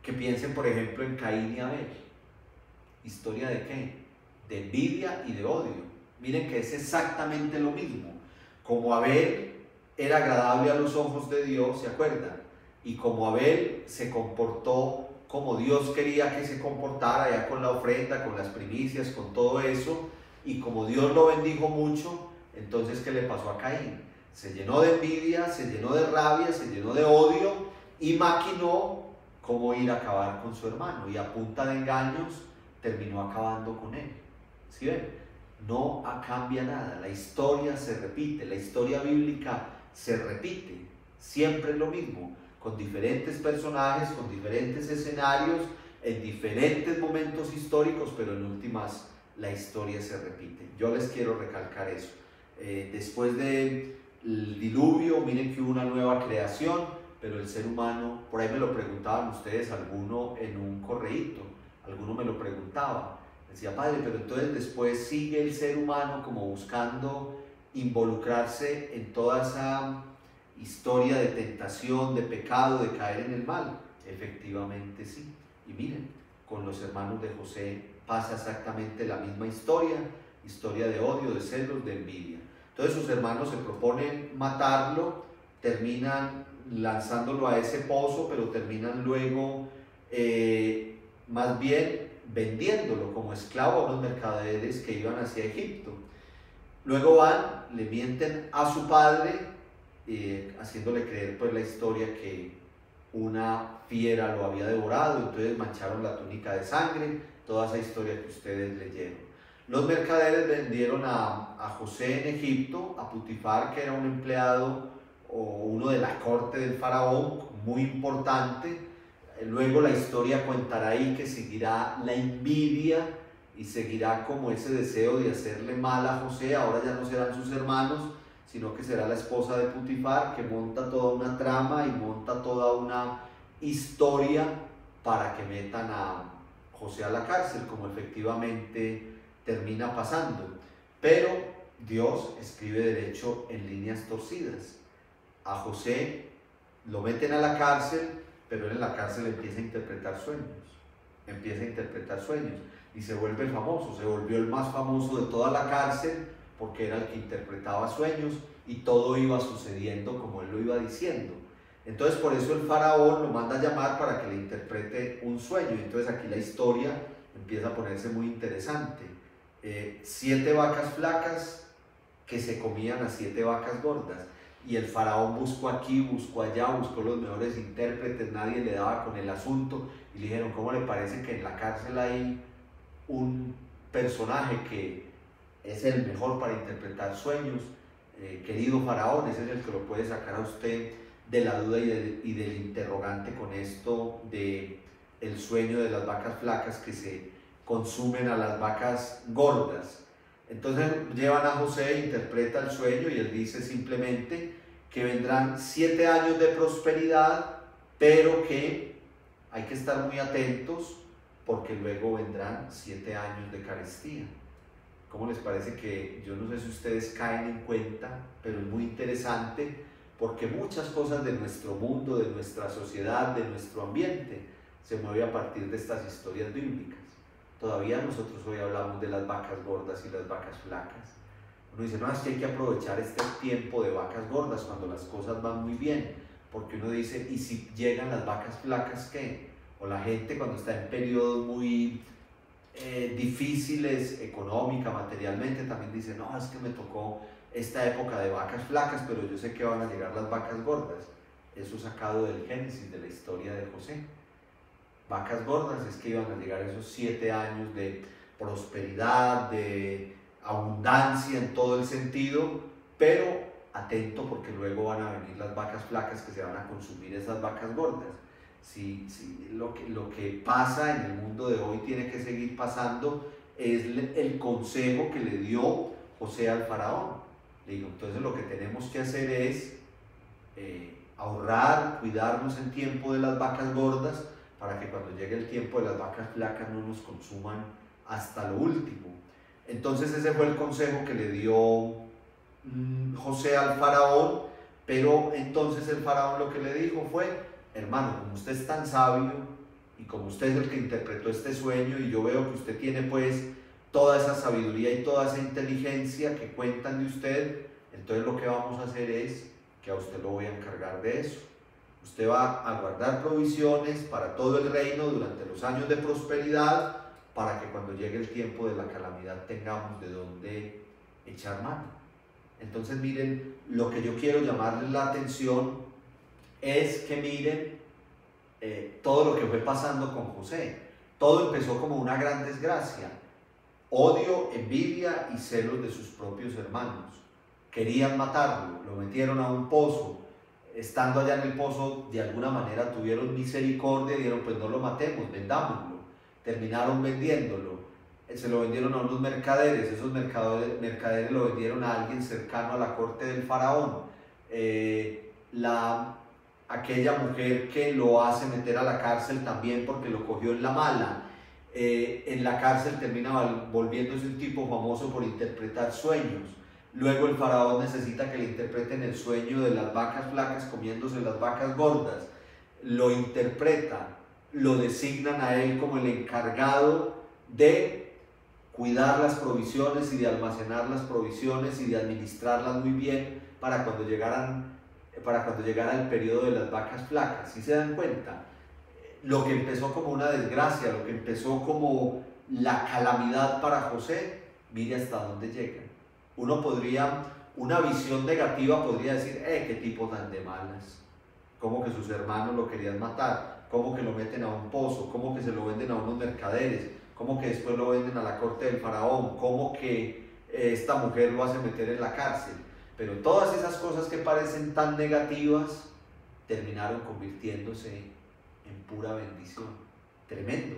que piensen, por ejemplo, en Caín y Abel. ¿Historia de qué? De envidia y de odio. Miren que es exactamente lo mismo. Como Abel era agradable a los ojos de Dios, ¿se acuerdan? Y como Abel se comportó como Dios quería que se comportara, ya con la ofrenda, con las primicias, con todo eso, y como Dios lo bendijo mucho, entonces ¿qué le pasó a Caín? Se llenó de envidia, se llenó de rabia, se llenó de odio y maquinó cómo ir a acabar con su hermano, y a punta de engaños terminó acabando con él. ¿Sí ven? No cambia nada, la historia se repite, la historia bíblica se repite, siempre es lo mismo, con diferentes personajes, con diferentes escenarios, en diferentes momentos históricos, pero en últimas la historia se repite. Yo les quiero recalcar eso. Después del diluvio, miren que hubo una nueva creación, pero el ser humano, por ahí me lo preguntaban ustedes, alguno en un correíto, alguno me lo preguntaba. Decía: padre, pero entonces después sigue el ser humano como buscando involucrarse en toda esa historia de tentación, de pecado, de caer en el mal. Efectivamente sí. Y miren, con los hermanos de José pasa exactamente la misma historia de odio, de celos, de envidia. Entonces sus hermanos se proponen matarlo, terminan lanzándolo a ese pozo, pero terminan luego más bien vendiéndolo como esclavo a unos mercaderes que iban hacia Egipto. Luego van, le mienten a su padre, haciéndole creer pues la historia que una fiera lo había devorado, entonces mancharon la túnica de sangre, toda esa historia que ustedes leyeron. Los mercaderes vendieron a José en Egipto, a Putifar, que era un empleado o uno de la corte del faraón, muy importante. Luego la historia contará ahí que seguirá la envidia y seguirá como ese deseo de hacerle mal a José. Ahora ya no serán sus hermanos, sino que será la esposa de Putifar, que monta toda una trama y monta toda una historia para que metan a José a la cárcel, como efectivamente termina pasando. Pero Dios escribe derecho en líneas torcidas. A José lo meten a la cárcel, pero él en la cárcel empieza a interpretar sueños, y se vuelve famoso, se volvió el más famoso de toda la cárcel, porque era el que interpretaba sueños, y todo iba sucediendo como él lo iba diciendo. Entonces por eso el faraón lo manda a llamar para que le interprete un sueño. Entonces aquí la historia empieza a ponerse muy interesante. 7 vacas flacas que se comían a 7 vacas gordas. Y el faraón buscó aquí, buscó allá, buscó los mejores intérpretes, nadie le daba con el asunto. Y le dijeron, ¿cómo le parece que en la cárcel hay un personaje que es el mejor para interpretar sueños? Querido faraón, ese es el que lo puede sacar a usted de la duda y del interrogante con esto de el sueño de las vacas flacas que se consumen a las vacas gordas. Entonces llevan a José, interpreta el sueño y él dice simplemente que vendrán 7 años de prosperidad, pero que hay que estar muy atentos porque luego vendrán 7 años de carestía. ¿Cómo les parece que, yo no sé si ustedes caen en cuenta, pero es muy interesante porque muchas cosas de nuestro mundo, de nuestra sociedad, de nuestro ambiente, se mueve a partir de estas historias bíblicas. Todavía nosotros hoy hablamos de las vacas gordas y las vacas flacas. Uno dice, no, es que hay que aprovechar este tiempo de vacas gordas cuando las cosas van muy bien, porque uno dice, ¿y si llegan las vacas flacas qué? O la gente cuando está en periodos muy difíciles económica, materialmente, también dice, no, es que me tocó esta época de vacas flacas, pero yo sé que van a llegar las vacas gordas. Eso sacado del Génesis, de la historia de José. Vacas gordas es que iban a llegar esos 7 años de prosperidad, de abundancia en todo el sentido, pero atento porque luego van a venir las vacas flacas que se van a consumir esas vacas gordas. Si lo que pasa en el mundo de hoy tiene que seguir pasando, es el consejo que le dio José al faraón. Le digo, entonces lo que tenemos que hacer es ahorrar, cuidarnos en tiempo de las vacas gordas, para que cuando llegue el tiempo de las vacas flacas no nos consuman hasta lo último. Entonces ese fue el consejo que le dio José al faraón, pero entonces el faraón lo que le dijo fue, hermano, como usted es tan sabio y como usted es el que interpretó este sueño y yo veo que usted tiene pues toda esa sabiduría y toda esa inteligencia que cuentan de usted, entonces lo que vamos a hacer es que a usted lo voy a encargar de eso. Usted va a guardar provisiones para todo el reino durante los años de prosperidad, para que cuando llegue el tiempo de la calamidad tengamos de dónde echar mano. Entonces miren, lo que yo quiero llamarles la atención es que miren todo lo que fue pasando con José. Todo empezó como una gran desgracia, odio, envidia y celos de sus propios hermanos. Querían matarlo, lo metieron a un pozo. Estando allá en el pozo, de alguna manera tuvieron misericordia y dijeron, pues no lo matemos, vendámoslo. Terminaron vendiéndolo. Se lo vendieron a unos mercaderes. Esos mercaderes lo vendieron a alguien cercano a la corte del faraón. Aquella mujer que lo hace meter a la cárcel también porque lo cogió en la mala. En la cárcel termina volviéndose un tipo famoso por interpretar sueños. Luego el faraón necesita que le interpreten el sueño de las vacas flacas comiéndose las vacas gordas. Lo interpreta, lo designan a él como el encargado de cuidar las provisiones y de almacenar las provisiones y de administrarlas muy bien para cuando llegara el periodo de las vacas flacas. ¿Sí se dan cuenta? Lo que empezó como una desgracia, lo que empezó como la calamidad para José, mire hasta dónde llega. Una visión negativa podría decir, qué tipo tan de malas, cómo que sus hermanos lo querían matar, cómo que lo meten a un pozo, cómo que se lo venden a unos mercaderes, cómo que después lo venden a la corte del faraón, cómo que esta mujer lo hace meter en la cárcel. Pero todas esas cosas que parecen tan negativas terminaron convirtiéndose en pura bendición. Tremendo.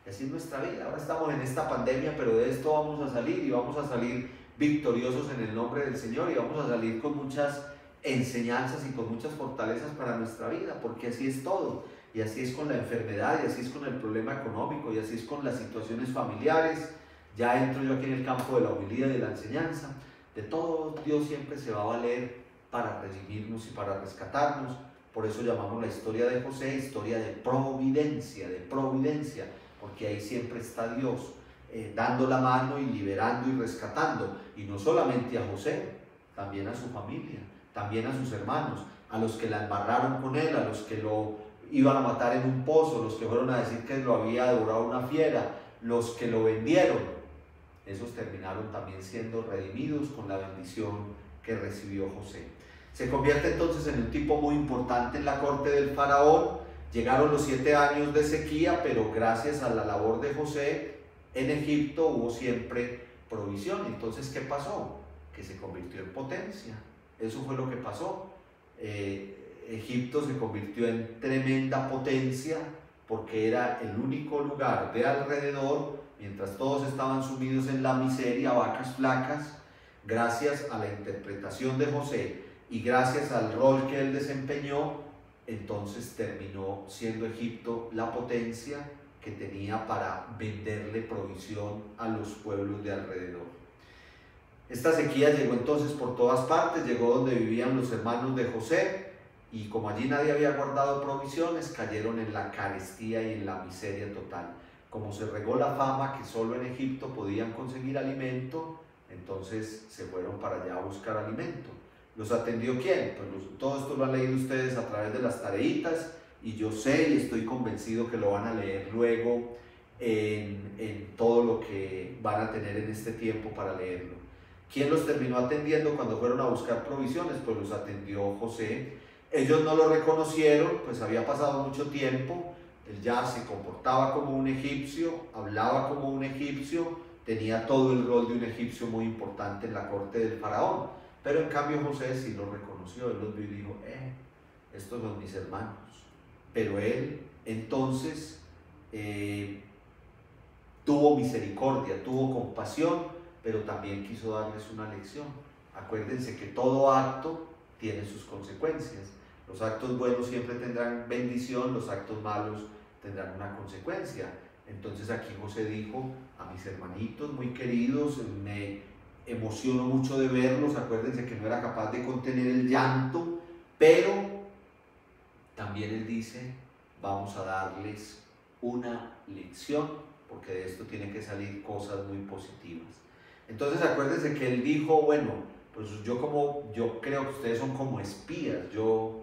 Y así es nuestra vida. Ahora estamos en esta pandemia, pero de esto vamos a salir, y vamos a salir victoriosos en el nombre del Señor, y vamos a salir con muchas enseñanzas y con muchas fortalezas para nuestra vida, porque así es todo. Y así es con la enfermedad, y así es con el problema económico, y así es con las situaciones familiares. Ya entro yo aquí en el campo de la humildad y de la enseñanza. De todo, Dios siempre se va a valer para redimirnos y para rescatarnos. Por eso llamamos la historia de José historia de providencia, porque ahí siempre está Dios dando la mano y liberando y rescatando. Y no solamente a José, también a su familia, también a sus hermanos, a los que la embarraron con él, a los que lo iban a matar en un pozo, los que fueron a decir que lo había devorado una fiera, los que lo vendieron. Esos terminaron también siendo redimidos con la bendición que recibió José. Se convierte entonces en un tipo muy importante en la corte del faraón. Llegaron los 7 años de sequía, pero gracias a la labor de José en Egipto hubo siempre provisión. Entonces, ¿qué pasó? Que se convirtió en potencia. Eso fue lo que pasó. Egipto se convirtió en tremenda potencia porque era el único lugar de alrededor, mientras todos estaban sumidos en la miseria, vacas flacas. Gracias a la interpretación de José y gracias al rol que él desempeñó, entonces terminó siendo Egipto la potencia que tenía para venderle provisión a los pueblos de alrededor. Esta sequía llegó entonces por todas partes, llegó donde vivían los hermanos de José, y como allí nadie había guardado provisiones, cayeron en la carestía y en la miseria total. Como se regó la fama que solo en Egipto podían conseguir alimento, entonces se fueron para allá a buscar alimento. ¿Los atendió quién? Pues todo esto lo han leído ustedes a través de las tareitas, y yo sé y estoy convencido que lo van a leer luego en todo lo que van a tener en este tiempo para leerlo. ¿Quién los terminó atendiendo cuando fueron a buscar provisiones? Pues los atendió José. Ellos no lo reconocieron, pues había pasado mucho tiempo. Él ya se comportaba como un egipcio, hablaba como un egipcio, tenía todo el rol de un egipcio muy importante en la corte del faraón. Pero en cambio José sí lo reconoció, él los vio y dijo, estos son mis hermanos. Pero él entonces tuvo misericordia, tuvo compasión, pero también quiso darles una lección. Acuérdense que todo acto tiene sus consecuencias. Los actos buenos siempre tendrán bendición, los actos malos tendrán una consecuencia. Entonces aquí José dijo a mis hermanitos muy queridos, me emociono mucho de verlos, acuérdense que no era capaz de contener el llanto, pero también él dice, vamos a darles una lección, porque de esto tienen que salir cosas muy positivas. Entonces acuérdense que él dijo, bueno, pues yo creo que ustedes son como espías, yo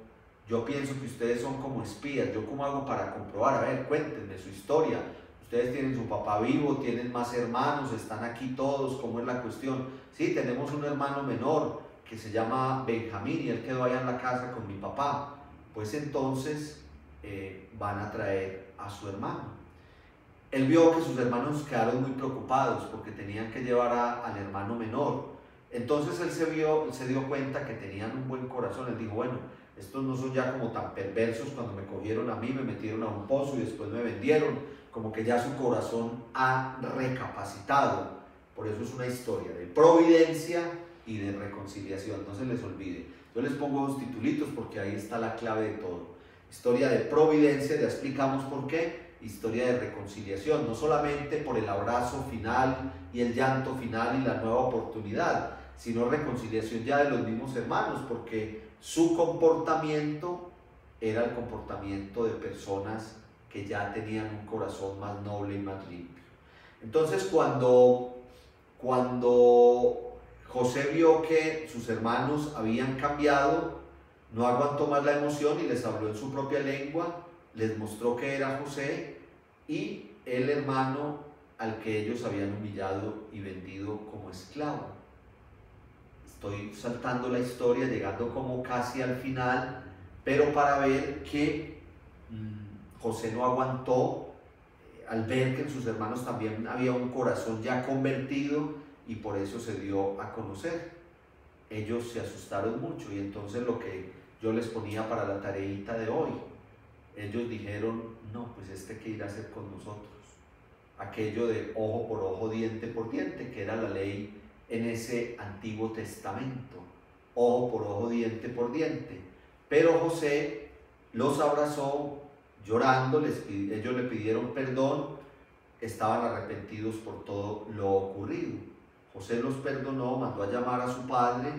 pienso que ustedes son como espías, ¿yo cómo hago para comprobar? A ver, cuéntenme su historia. Ustedes tienen su papá vivo, tienen más hermanos, están aquí todos, ¿cómo es la cuestión? Sí, tenemos un hermano menor que se llama Benjamín y él quedó allá en la casa con mi papá. Pues entonces van a traer a su hermano. Él vio que sus hermanos quedaron muy preocupados porque tenían que llevar al hermano menor. Entonces él se dio cuenta que tenían un buen corazón. Él dijo, bueno, estos no son ya como tan perversos. Cuando me cogieron a mí, me metieron a un pozo y después me vendieron. Como que ya su corazón ha recapacitado. Por eso es una historia de providencia y de reconciliación. No se les olvide. Yo les pongo 2 titulitos porque ahí está la clave de todo. Historia de providencia, ya explicamos por qué. Historia de reconciliación, no solamente por el abrazo final y el llanto final y la nueva oportunidad, sino reconciliación ya de los mismos hermanos, porque su comportamiento era el comportamiento de personas que ya tenían un corazón más noble y más limpio. Entonces cuando José vio que sus hermanos habían cambiado, no aguantó más la emoción y les habló en su propia lengua, les mostró que era José y el hermano al que ellos habían humillado y vendido como esclavo. Estoy saltando la historia, llegando como casi al final, pero para ver que José no aguantó al ver que en sus hermanos también había un corazón ya convertido y por eso se dio a conocer. ellos se asustaron mucho, y entonces lo que yo les ponía para la tareita de hoy, ellos dijeron, no, pues este que irá a hacer con nosotros. Aquello de ojo por ojo, diente por diente, que era la ley en ese Antiguo Testamento, ojo por ojo, diente por diente. Pero José los abrazó llorando, ellos le pidieron perdón, estaban arrepentidos por todo lo ocurrido. José los perdonó, mandó a llamar a su padre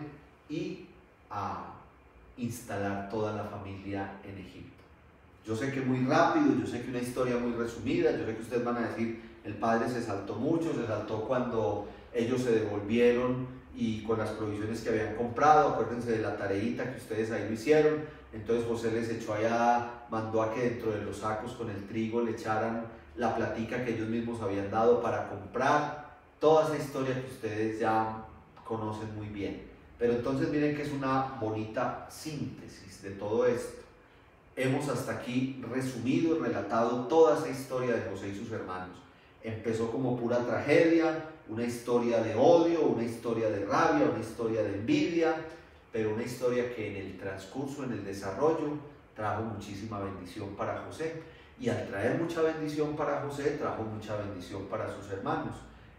y a instalar toda la familia en Egipto. Yo sé que muy rápido, yo sé que una historia muy resumida, yo sé que ustedes van a decir, el padre se saltó mucho, se saltó cuando ellos se devolvieron y con las provisiones que habían comprado, acuérdense de la tareita que ustedes ahí lo hicieron. Entonces José les echó allá, mandó a que dentro de los sacos con el trigo le echaran la platica que ellos mismos habían dado para comprar, toda esa historia que ustedes ya conocen muy bien. Pero entonces miren que es una bonita síntesis de todo esto. Hemos hasta aquí resumido y relatado toda esa historia de José y sus hermanos. Empezó como pura tragedia, una historia de odio, una historia de rabia, una historia de envidia, pero una historia que en el transcurso, en el desarrollo, trajo muchísima bendición para José. Y al traer mucha bendición para José, trajo mucha bendición para sus hermanos,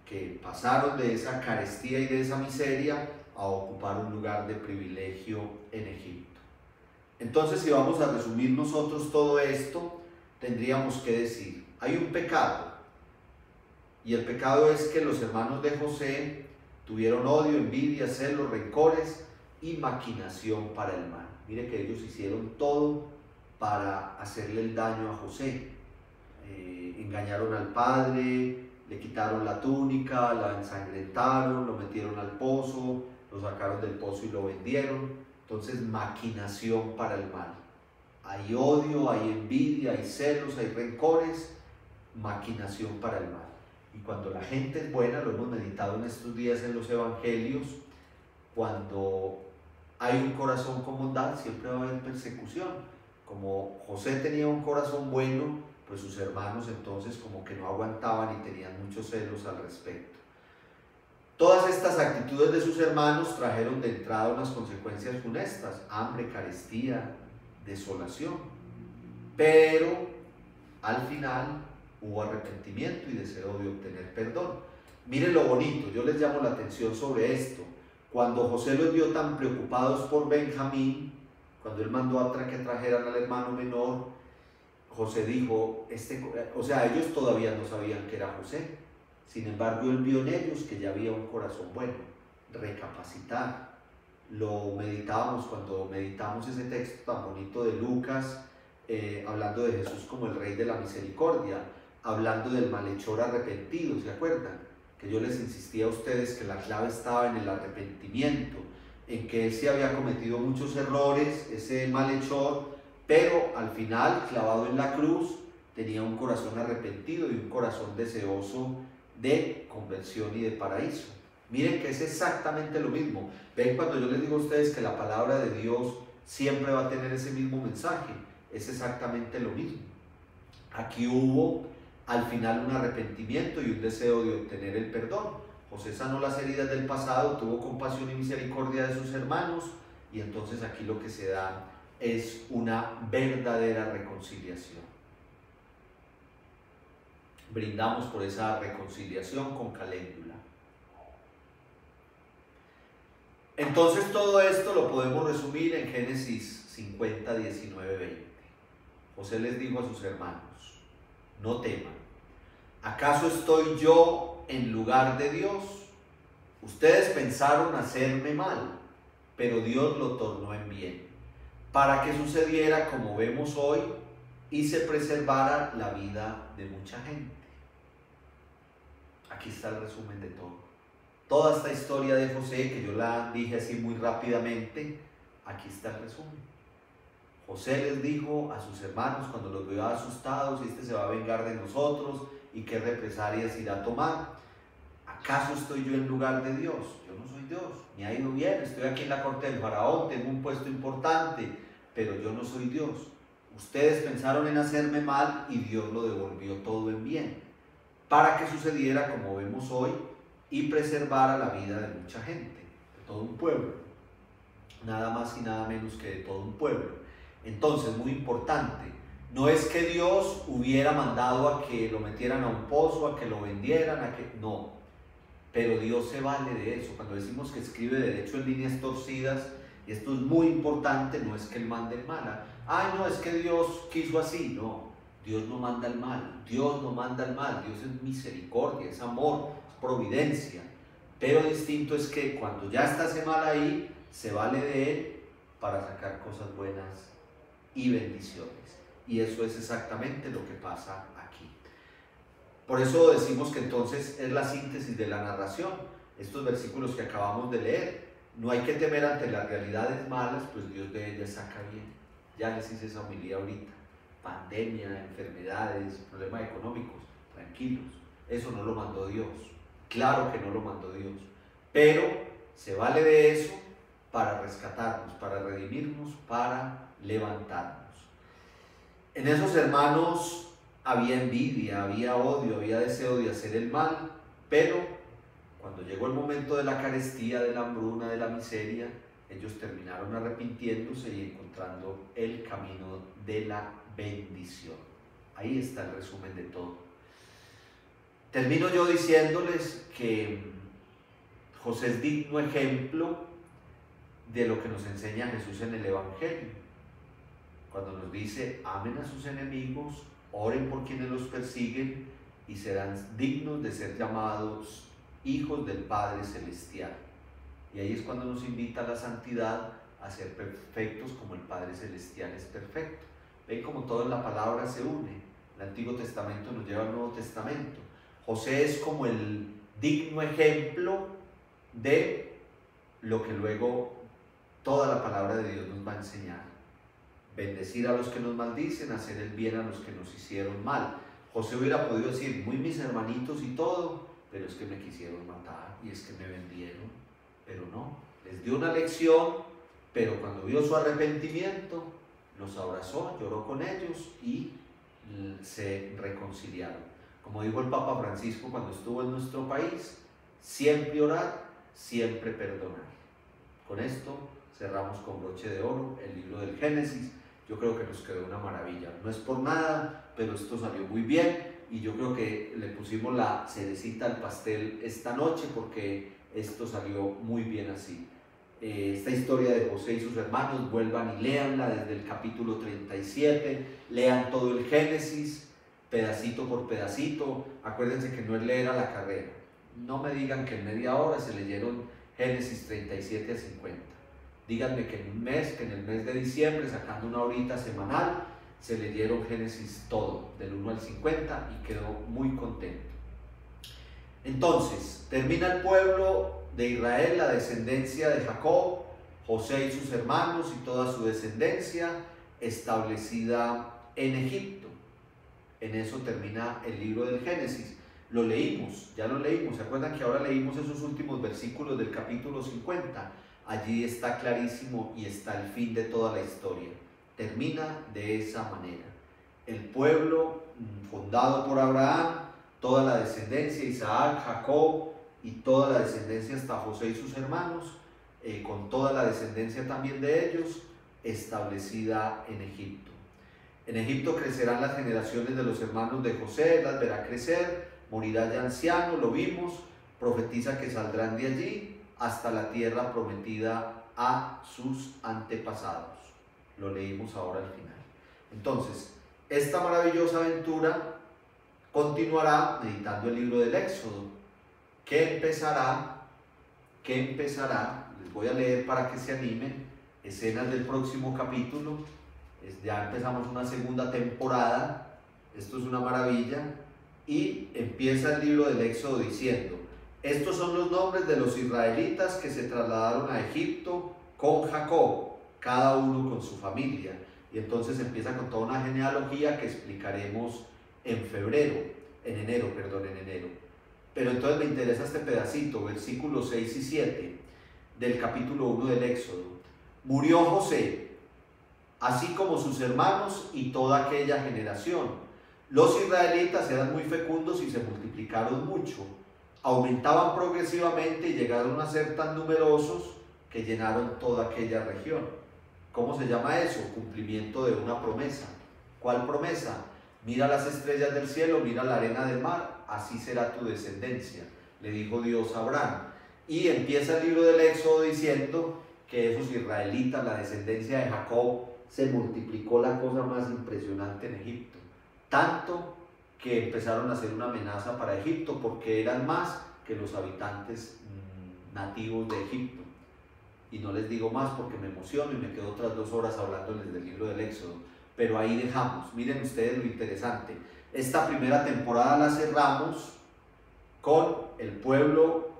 que pasaron de esa carestía y de esa miseria a ocupar un lugar de privilegio en Egipto. Entonces, si vamos a resumir nosotros todo esto, tendríamos que decir, hay un pecado, y el pecado es que los hermanos de José tuvieron odio, envidia, celos, rencores y maquinación para el mal. Mire que ellos hicieron todo para hacerle el daño a José. Engañaron al padre, le quitaron la túnica, la ensangrentaron, lo metieron al pozo, lo sacaron del pozo y lo vendieron. Entonces, maquinación para el mal. Hay odio, hay envidia, hay celos, hay rencores, maquinación para el mal. Y cuando la gente es buena, lo hemos meditado en estos días en los evangelios, cuando hay un corazón con bondad, siempre va a haber persecución. Como José tenía un corazón bueno, pues sus hermanos entonces como que no aguantaban y tenían muchos celos al respecto. Todas estas actitudes de sus hermanos trajeron de entrada unas consecuencias funestas: hambre, carestía, desolación. Pero al final hubo arrepentimiento y deseo de obtener perdón. Miren lo bonito, yo les llamo la atención sobre esto. Cuando José los vio tan preocupados por Benjamín, cuando él mandó a que trajeran al hermano menor, José dijo, ellos todavía no sabían que era José. Sin embargo, él vio en ellos que ya había un corazón bueno. Recapacitar. Lo meditábamos cuando meditamos ese texto tan bonito de Lucas, hablando de Jesús como el Rey de la Misericordia, hablando del malhechor arrepentido, ¿se acuerdan? Que yo les insistía a ustedes que la clave estaba en el arrepentimiento, en que él sí había cometido muchos errores, ese malhechor, pero al final, clavado en la cruz, tenía un corazón arrepentido y un corazón deseoso de conversión y de paraíso. Miren que es exactamente lo mismo. Ven, cuando yo les digo a ustedes que la palabra de Dios siempre va a tener ese mismo mensaje, es exactamente lo mismo. Aquí hubo al final un arrepentimiento y un deseo de obtener el perdón. José sanó las heridas del pasado, tuvo compasión y misericordia de sus hermanos, y entonces aquí lo que se da es una verdadera reconciliación. Brindamos por esa reconciliación con caléndula. Entonces todo esto lo podemos resumir en Génesis 50, 19, 20. José les dijo a sus hermanos, no teman, ¿acaso estoy yo en lugar de Dios? Ustedes pensaron hacerme mal, pero Dios lo tornó en bien, para que sucediera como vemos hoy y se preservara la vida de mucha gente. Aquí está el resumen de todo. Toda esta historia de José, que yo la dije así muy rápidamente, aquí está el resumen. José les dijo a sus hermanos cuando los vio asustados, este se va a vengar de nosotros y qué represalias irá a tomar. ¿Acaso estoy yo en lugar de Dios? Yo no soy Dios, me ha ido bien, estoy aquí en la corte del faraón, tengo un puesto importante, pero yo no soy Dios. Ustedes pensaron en hacerme mal y Dios lo devolvió todo en bien, para que sucediera como vemos hoy y preservara la vida de mucha gente, de todo un pueblo. nada más y nada menos que de todo un pueblo. Entonces, muy importante, no es que Dios hubiera mandado a que lo metieran a un pozo, a que lo vendieran, no, pero Dios se vale de eso. Cuando decimos que escribe derecho en líneas torcidas, y esto es muy importante, no es que Él mande el mal. Ay, no, es que Dios quiso así. No, Dios no manda el mal. Dios no manda el mal. Dios es misericordia, es amor, es providencia. Pero distinto es que cuando ya está ese mal ahí, se vale de Él para sacar cosas buenas y bendiciones. Y eso es exactamente lo que pasa aquí. Por eso decimos que entonces es la síntesis de la narración. Estos versículos que acabamos de leer. No hay que temer ante las realidades malas, pues Dios de ellas saca bien. Ya les hice esa homilía ahorita. Pandemia, enfermedades, problemas económicos, tranquilos. Eso no lo mandó Dios. Claro que no lo mandó Dios. Pero se vale de eso para rescatarnos, para redimirnos, para levantarnos. En esos hermanos había envidia, había odio, había deseo de hacer el mal, pero cuando llegó el momento de la carestía, de la hambruna, de la miseria, ellos terminaron arrepintiéndose y encontrando el camino de la bendición. Ahí está el resumen de todo. Termino yo diciéndoles que José es digno ejemplo de lo que nos enseña Jesús en el Evangelio. Cuando nos dice, amen a sus enemigos, oren por quienes los persiguen y serán dignos de ser llamados hijos del Padre Celestial. Y ahí es cuando nos invita a la santidad, a ser perfectos como el Padre Celestial es perfecto. Ven como todo en la palabra se une. El Antiguo Testamento nos lleva al Nuevo Testamento. José es como el digno ejemplo de lo que luego toda la palabra de Dios nos va a enseñar. Bendecir a los que nos maldicen, hacer el bien a los que nos hicieron mal. José hubiera podido decir, muy mis hermanitos y todo, pero es que me quisieron matar y es que me vendieron. Pero no, les dio una lección, pero cuando vio su arrepentimiento, los abrazó, lloró con ellos y se reconciliaron. Como dijo el Papa Francisco cuando estuvo en nuestro país, siempre orar, siempre perdonar. Con esto cerramos con broche de oro el libro del Génesis. Yo creo que nos quedó una maravilla. No es por nada, pero esto salió muy bien. Y yo creo que le pusimos la cerecita al pastel esta noche porque esto salió muy bien así. Esta historia de José y sus hermanos, vuelvan y léanla desde el capítulo 37, lean todo el Génesis, pedacito por pedacito. Acuérdense que no es leer a la carrera. No me digan que en media hora se leyeron Génesis 37 a 50. Díganme que en el mes de diciembre, sacando una horita semanal, se leyeron Génesis todo, del 1 al 50, y quedó muy contento. Entonces, termina el pueblo de Israel, la descendencia de Jacob, José y sus hermanos y toda su descendencia, establecida en Egipto. En eso termina el libro del Génesis. Lo leímos, ya lo leímos. ¿Se acuerdan que ahora leímos esos últimos versículos del capítulo 50? Allí está clarísimo y está el fin de toda la historia. Termina de esa manera. El pueblo fundado por Abraham, toda la descendencia, Isaac, Jacob y toda la descendencia hasta José y sus hermanos, con toda la descendencia también de ellos, establecida en Egipto. En Egipto crecerán las generaciones de los hermanos de José, las verá crecer, morirá ya anciano, lo vimos, profetiza que saldrán de allí hasta la tierra prometida a sus antepasados. Lo leímos ahora al final. Entonces, esta maravillosa aventura continuará meditando el libro del Éxodo, que empezará, les voy a leer para que se animen, escenas del próximo capítulo. Ya empezamos una segunda temporada, esto es una maravilla, y empieza el libro del Éxodo diciendo: estos son los nombres de los israelitas que se trasladaron a Egipto con Jacob, cada uno con su familia. Y entonces empieza con toda una genealogía que explicaremos en enero. Pero entonces me interesa este pedacito, versículos 6 y 7 del capítulo 1 del Éxodo. Murió José, así como sus hermanos y toda aquella generación. Los israelitas eran muy fecundos y se multiplicaron mucho. Aumentaban progresivamente y llegaron a ser tan numerosos que llenaron toda aquella región. ¿Cómo se llama eso? Cumplimiento de una promesa. ¿Cuál promesa? Mira las estrellas del cielo, mira la arena del mar, así será tu descendencia, le dijo Dios a Abraham. Y empieza el libro del Éxodo diciendo que esos israelitas, la descendencia de Jacob, se multiplicó la cosa más impresionante en Egipto. Tanto que empezaron a ser una amenaza para Egipto porque eran más que los habitantes nativos de Egipto. Y no les digo más porque me emociono y me quedo otras 2 horas hablándoles del libro del Éxodo. Pero ahí dejamos. Miren ustedes lo interesante. Esta primera temporada la cerramos con el pueblo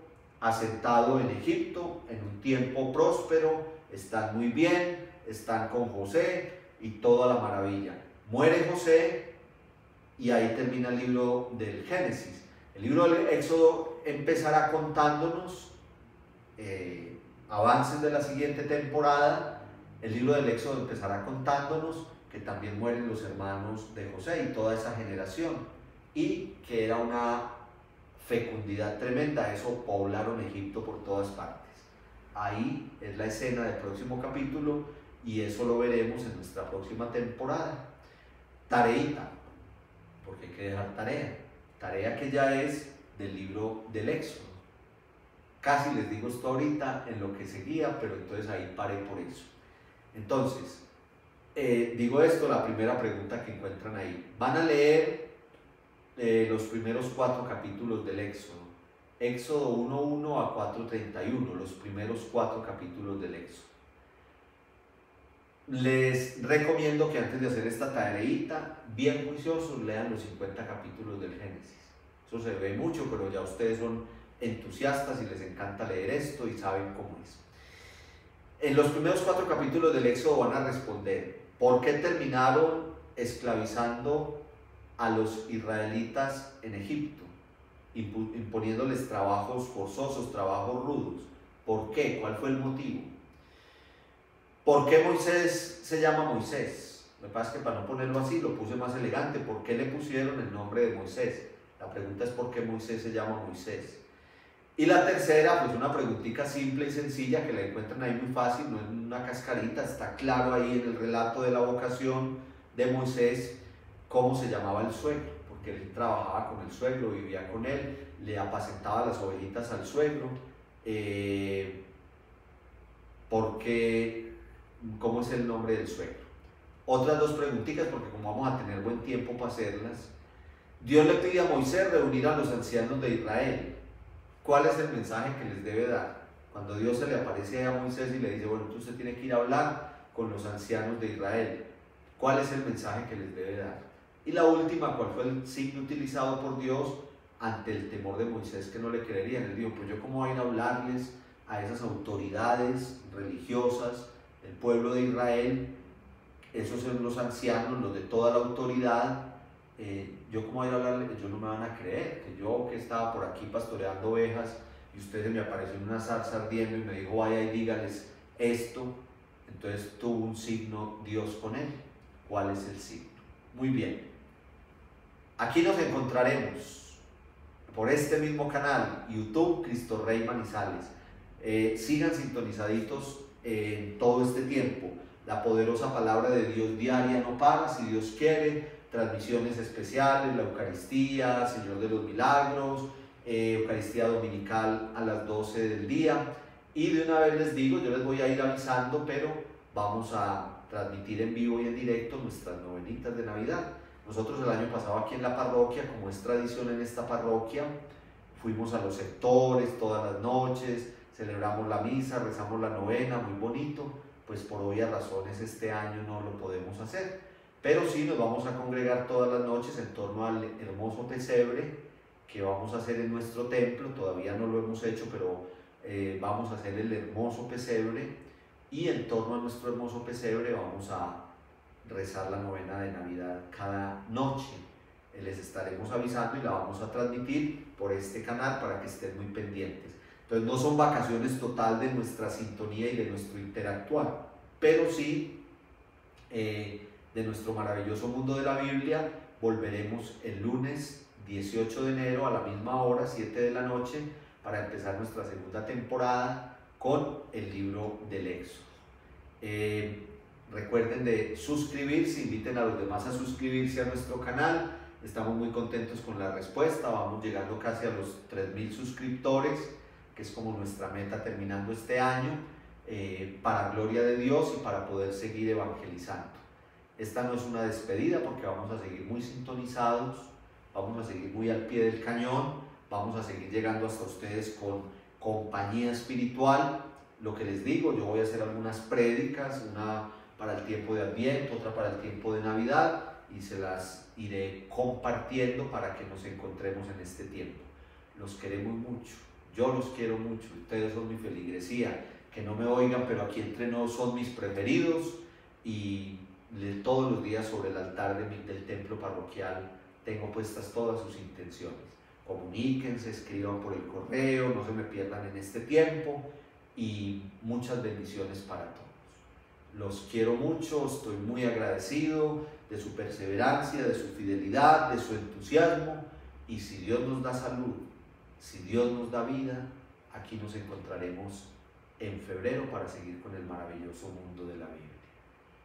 asentado en Egipto, en un tiempo próspero, están muy bien, están con José y toda la maravilla. Muere José y ahí termina el libro del Génesis. El libro del Éxodo empezará contándonos avances de la siguiente temporada. El libro del Éxodo empezará contándonos que también mueren los hermanos de José y toda esa generación, y que era una fecundidad tremenda, eso poblaron Egipto por todas partes. Ahí es la escena del próximo capítulo y eso lo veremos en nuestra próxima temporada. Tareita, porque hay que dejar tarea que ya es del libro del Éxodo. Casi les digo esto ahorita en lo que seguía, pero entonces ahí paré por eso. Entonces, digo esto, la primera pregunta que encuentran ahí. Van a leer los primeros 4 capítulos del Éxodo. Éxodo 1:1 a 4:31, los primeros 4 capítulos del Éxodo. Les recomiendo que antes de hacer esta tareita, bien juiciosos, lean los 50 capítulos del Génesis. Eso se ve mucho, pero ya ustedes son entusiastas y les encanta leer esto y saben cómo es. En los primeros 4 capítulos del Éxodo van a responder por qué terminaron esclavizando a los israelitas en Egipto, imponiéndoles trabajos forzosos, trabajos rudos. ¿Por qué? ¿Cuál fue el motivo? ¿Por qué Moisés se llama Moisés? Me pasa que para no ponerlo así lo puse más elegante. ¿Por qué le pusieron el nombre de Moisés? La pregunta es ¿por qué Moisés se llama Moisés? Y la tercera, pues una preguntita simple y sencilla que la encuentran ahí muy fácil, no es una cascarita, está claro ahí en el relato de la vocación de Moisés cómo se llamaba el suegro, porque él trabajaba con el suegro, vivía con él, le apacentaba las ovejitas al suegro, porque ¿cómo es el nombre del suegro? Otras 2 preguntitas, porque como vamos a tener buen tiempo para hacerlas. Dios le pide a Moisés reunir a los ancianos de Israel. ¿Cuál es el mensaje que les debe dar? Cuando Dios se le aparece a Moisés y le dice, bueno, usted tiene que ir a hablar con los ancianos de Israel. ¿Cuál es el mensaje que les debe dar? Y la última, ¿cuál fue el signo utilizado por Dios ante el temor de Moisés que no le creerían? Él dijo, pues yo cómo voy a ir a hablarles a esas autoridades religiosas del pueblo de Israel, esos son los ancianos, los de toda la autoridad, yo como voy a hablarle, ellos no me van a creer, que yo que estaba por aquí pastoreando ovejas y ustedes me apareció en una zarza ardiendo y me dijo vaya y dígales esto, entonces tuvo un signo Dios con él. ¿Cuál es el signo? Muy bien, aquí nos encontraremos por este mismo canal, YouTube, Cristo Rey Manizales. Sigan sintonizaditos en todo este tiempo. La poderosa palabra de Dios diaria no para, si Dios quiere, transmisiones especiales, la Eucaristía, Señor de los Milagros, Eucaristía Dominical a las 12 del día. Y de una vez les digo, yo les voy a ir avisando, pero vamos a transmitir en vivo y en directo nuestras novenitas de Navidad. Nosotros el año pasado aquí en la parroquia, como es tradición en esta parroquia, fuimos a los sectores todas las noches, celebramos la misa, rezamos la novena, muy bonito. Pues por obvias razones este año no lo podemos hacer, pero sí nos vamos a congregar todas las noches en torno al hermoso pesebre que vamos a hacer en nuestro templo. Todavía no lo hemos hecho, pero vamos a hacer el hermoso pesebre, y en torno a nuestro hermoso pesebre vamos a rezar la novena de Navidad cada noche. Les estaremos avisando y la vamos a transmitir por este canal para que estén muy pendientes. Entonces no son vacaciones total de nuestra sintonía y de nuestro interactuar, pero sí de nuestro maravilloso mundo de la Biblia. Volveremos el lunes 18 de enero a la misma hora, 7 de la noche, para empezar nuestra segunda temporada con el libro del Éxodo. Recuerden de suscribirse, inviten a los demás a suscribirse a nuestro canal. Estamos muy contentos con la respuesta, vamos llegando casi a los 3.000 suscriptores, que es como nuestra meta terminando este año, para gloria de Dios y para poder seguir evangelizando. Esta no es una despedida porque vamos a seguir muy sintonizados, vamos a seguir muy al pie del cañón, vamos a seguir llegando hasta ustedes con compañía espiritual. Lo que les digo, yo voy a hacer algunas prédicas, una para el tiempo de Adviento, otra para el tiempo de Navidad, y se las iré compartiendo para que nos encontremos en este tiempo. Los queremos mucho, yo los quiero mucho, ustedes son mi feligresía, que no me oigan, pero aquí entre nos son mis preferidos, y todos los días sobre el altar del templo parroquial tengo puestas todas sus intenciones. Comuníquense, escriban por el correo, no se me pierdan en este tiempo, y muchas bendiciones para todos. Los quiero mucho, estoy muy agradecido de su perseverancia, de su fidelidad, de su entusiasmo, y si Dios nos da salud, si Dios nos da vida, aquí nos encontraremos en febrero para seguir con el maravilloso mundo de la Biblia.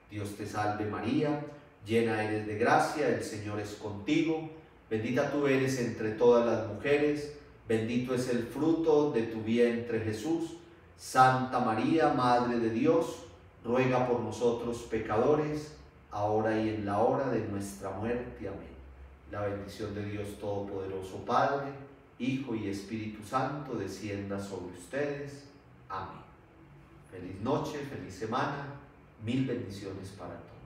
Dios te salve María, llena eres de gracia, el Señor es contigo, bendita tú eres entre todas las mujeres, bendito es el fruto de tu vientre Jesús. Santa María, Madre de Dios, ruega por nosotros pecadores, ahora y en la hora de nuestra muerte. Amén. La bendición de Dios Todopoderoso, Padre, Hijo y Espíritu Santo, descienda sobre ustedes. Amén. Feliz noche, feliz semana, mil bendiciones para todos.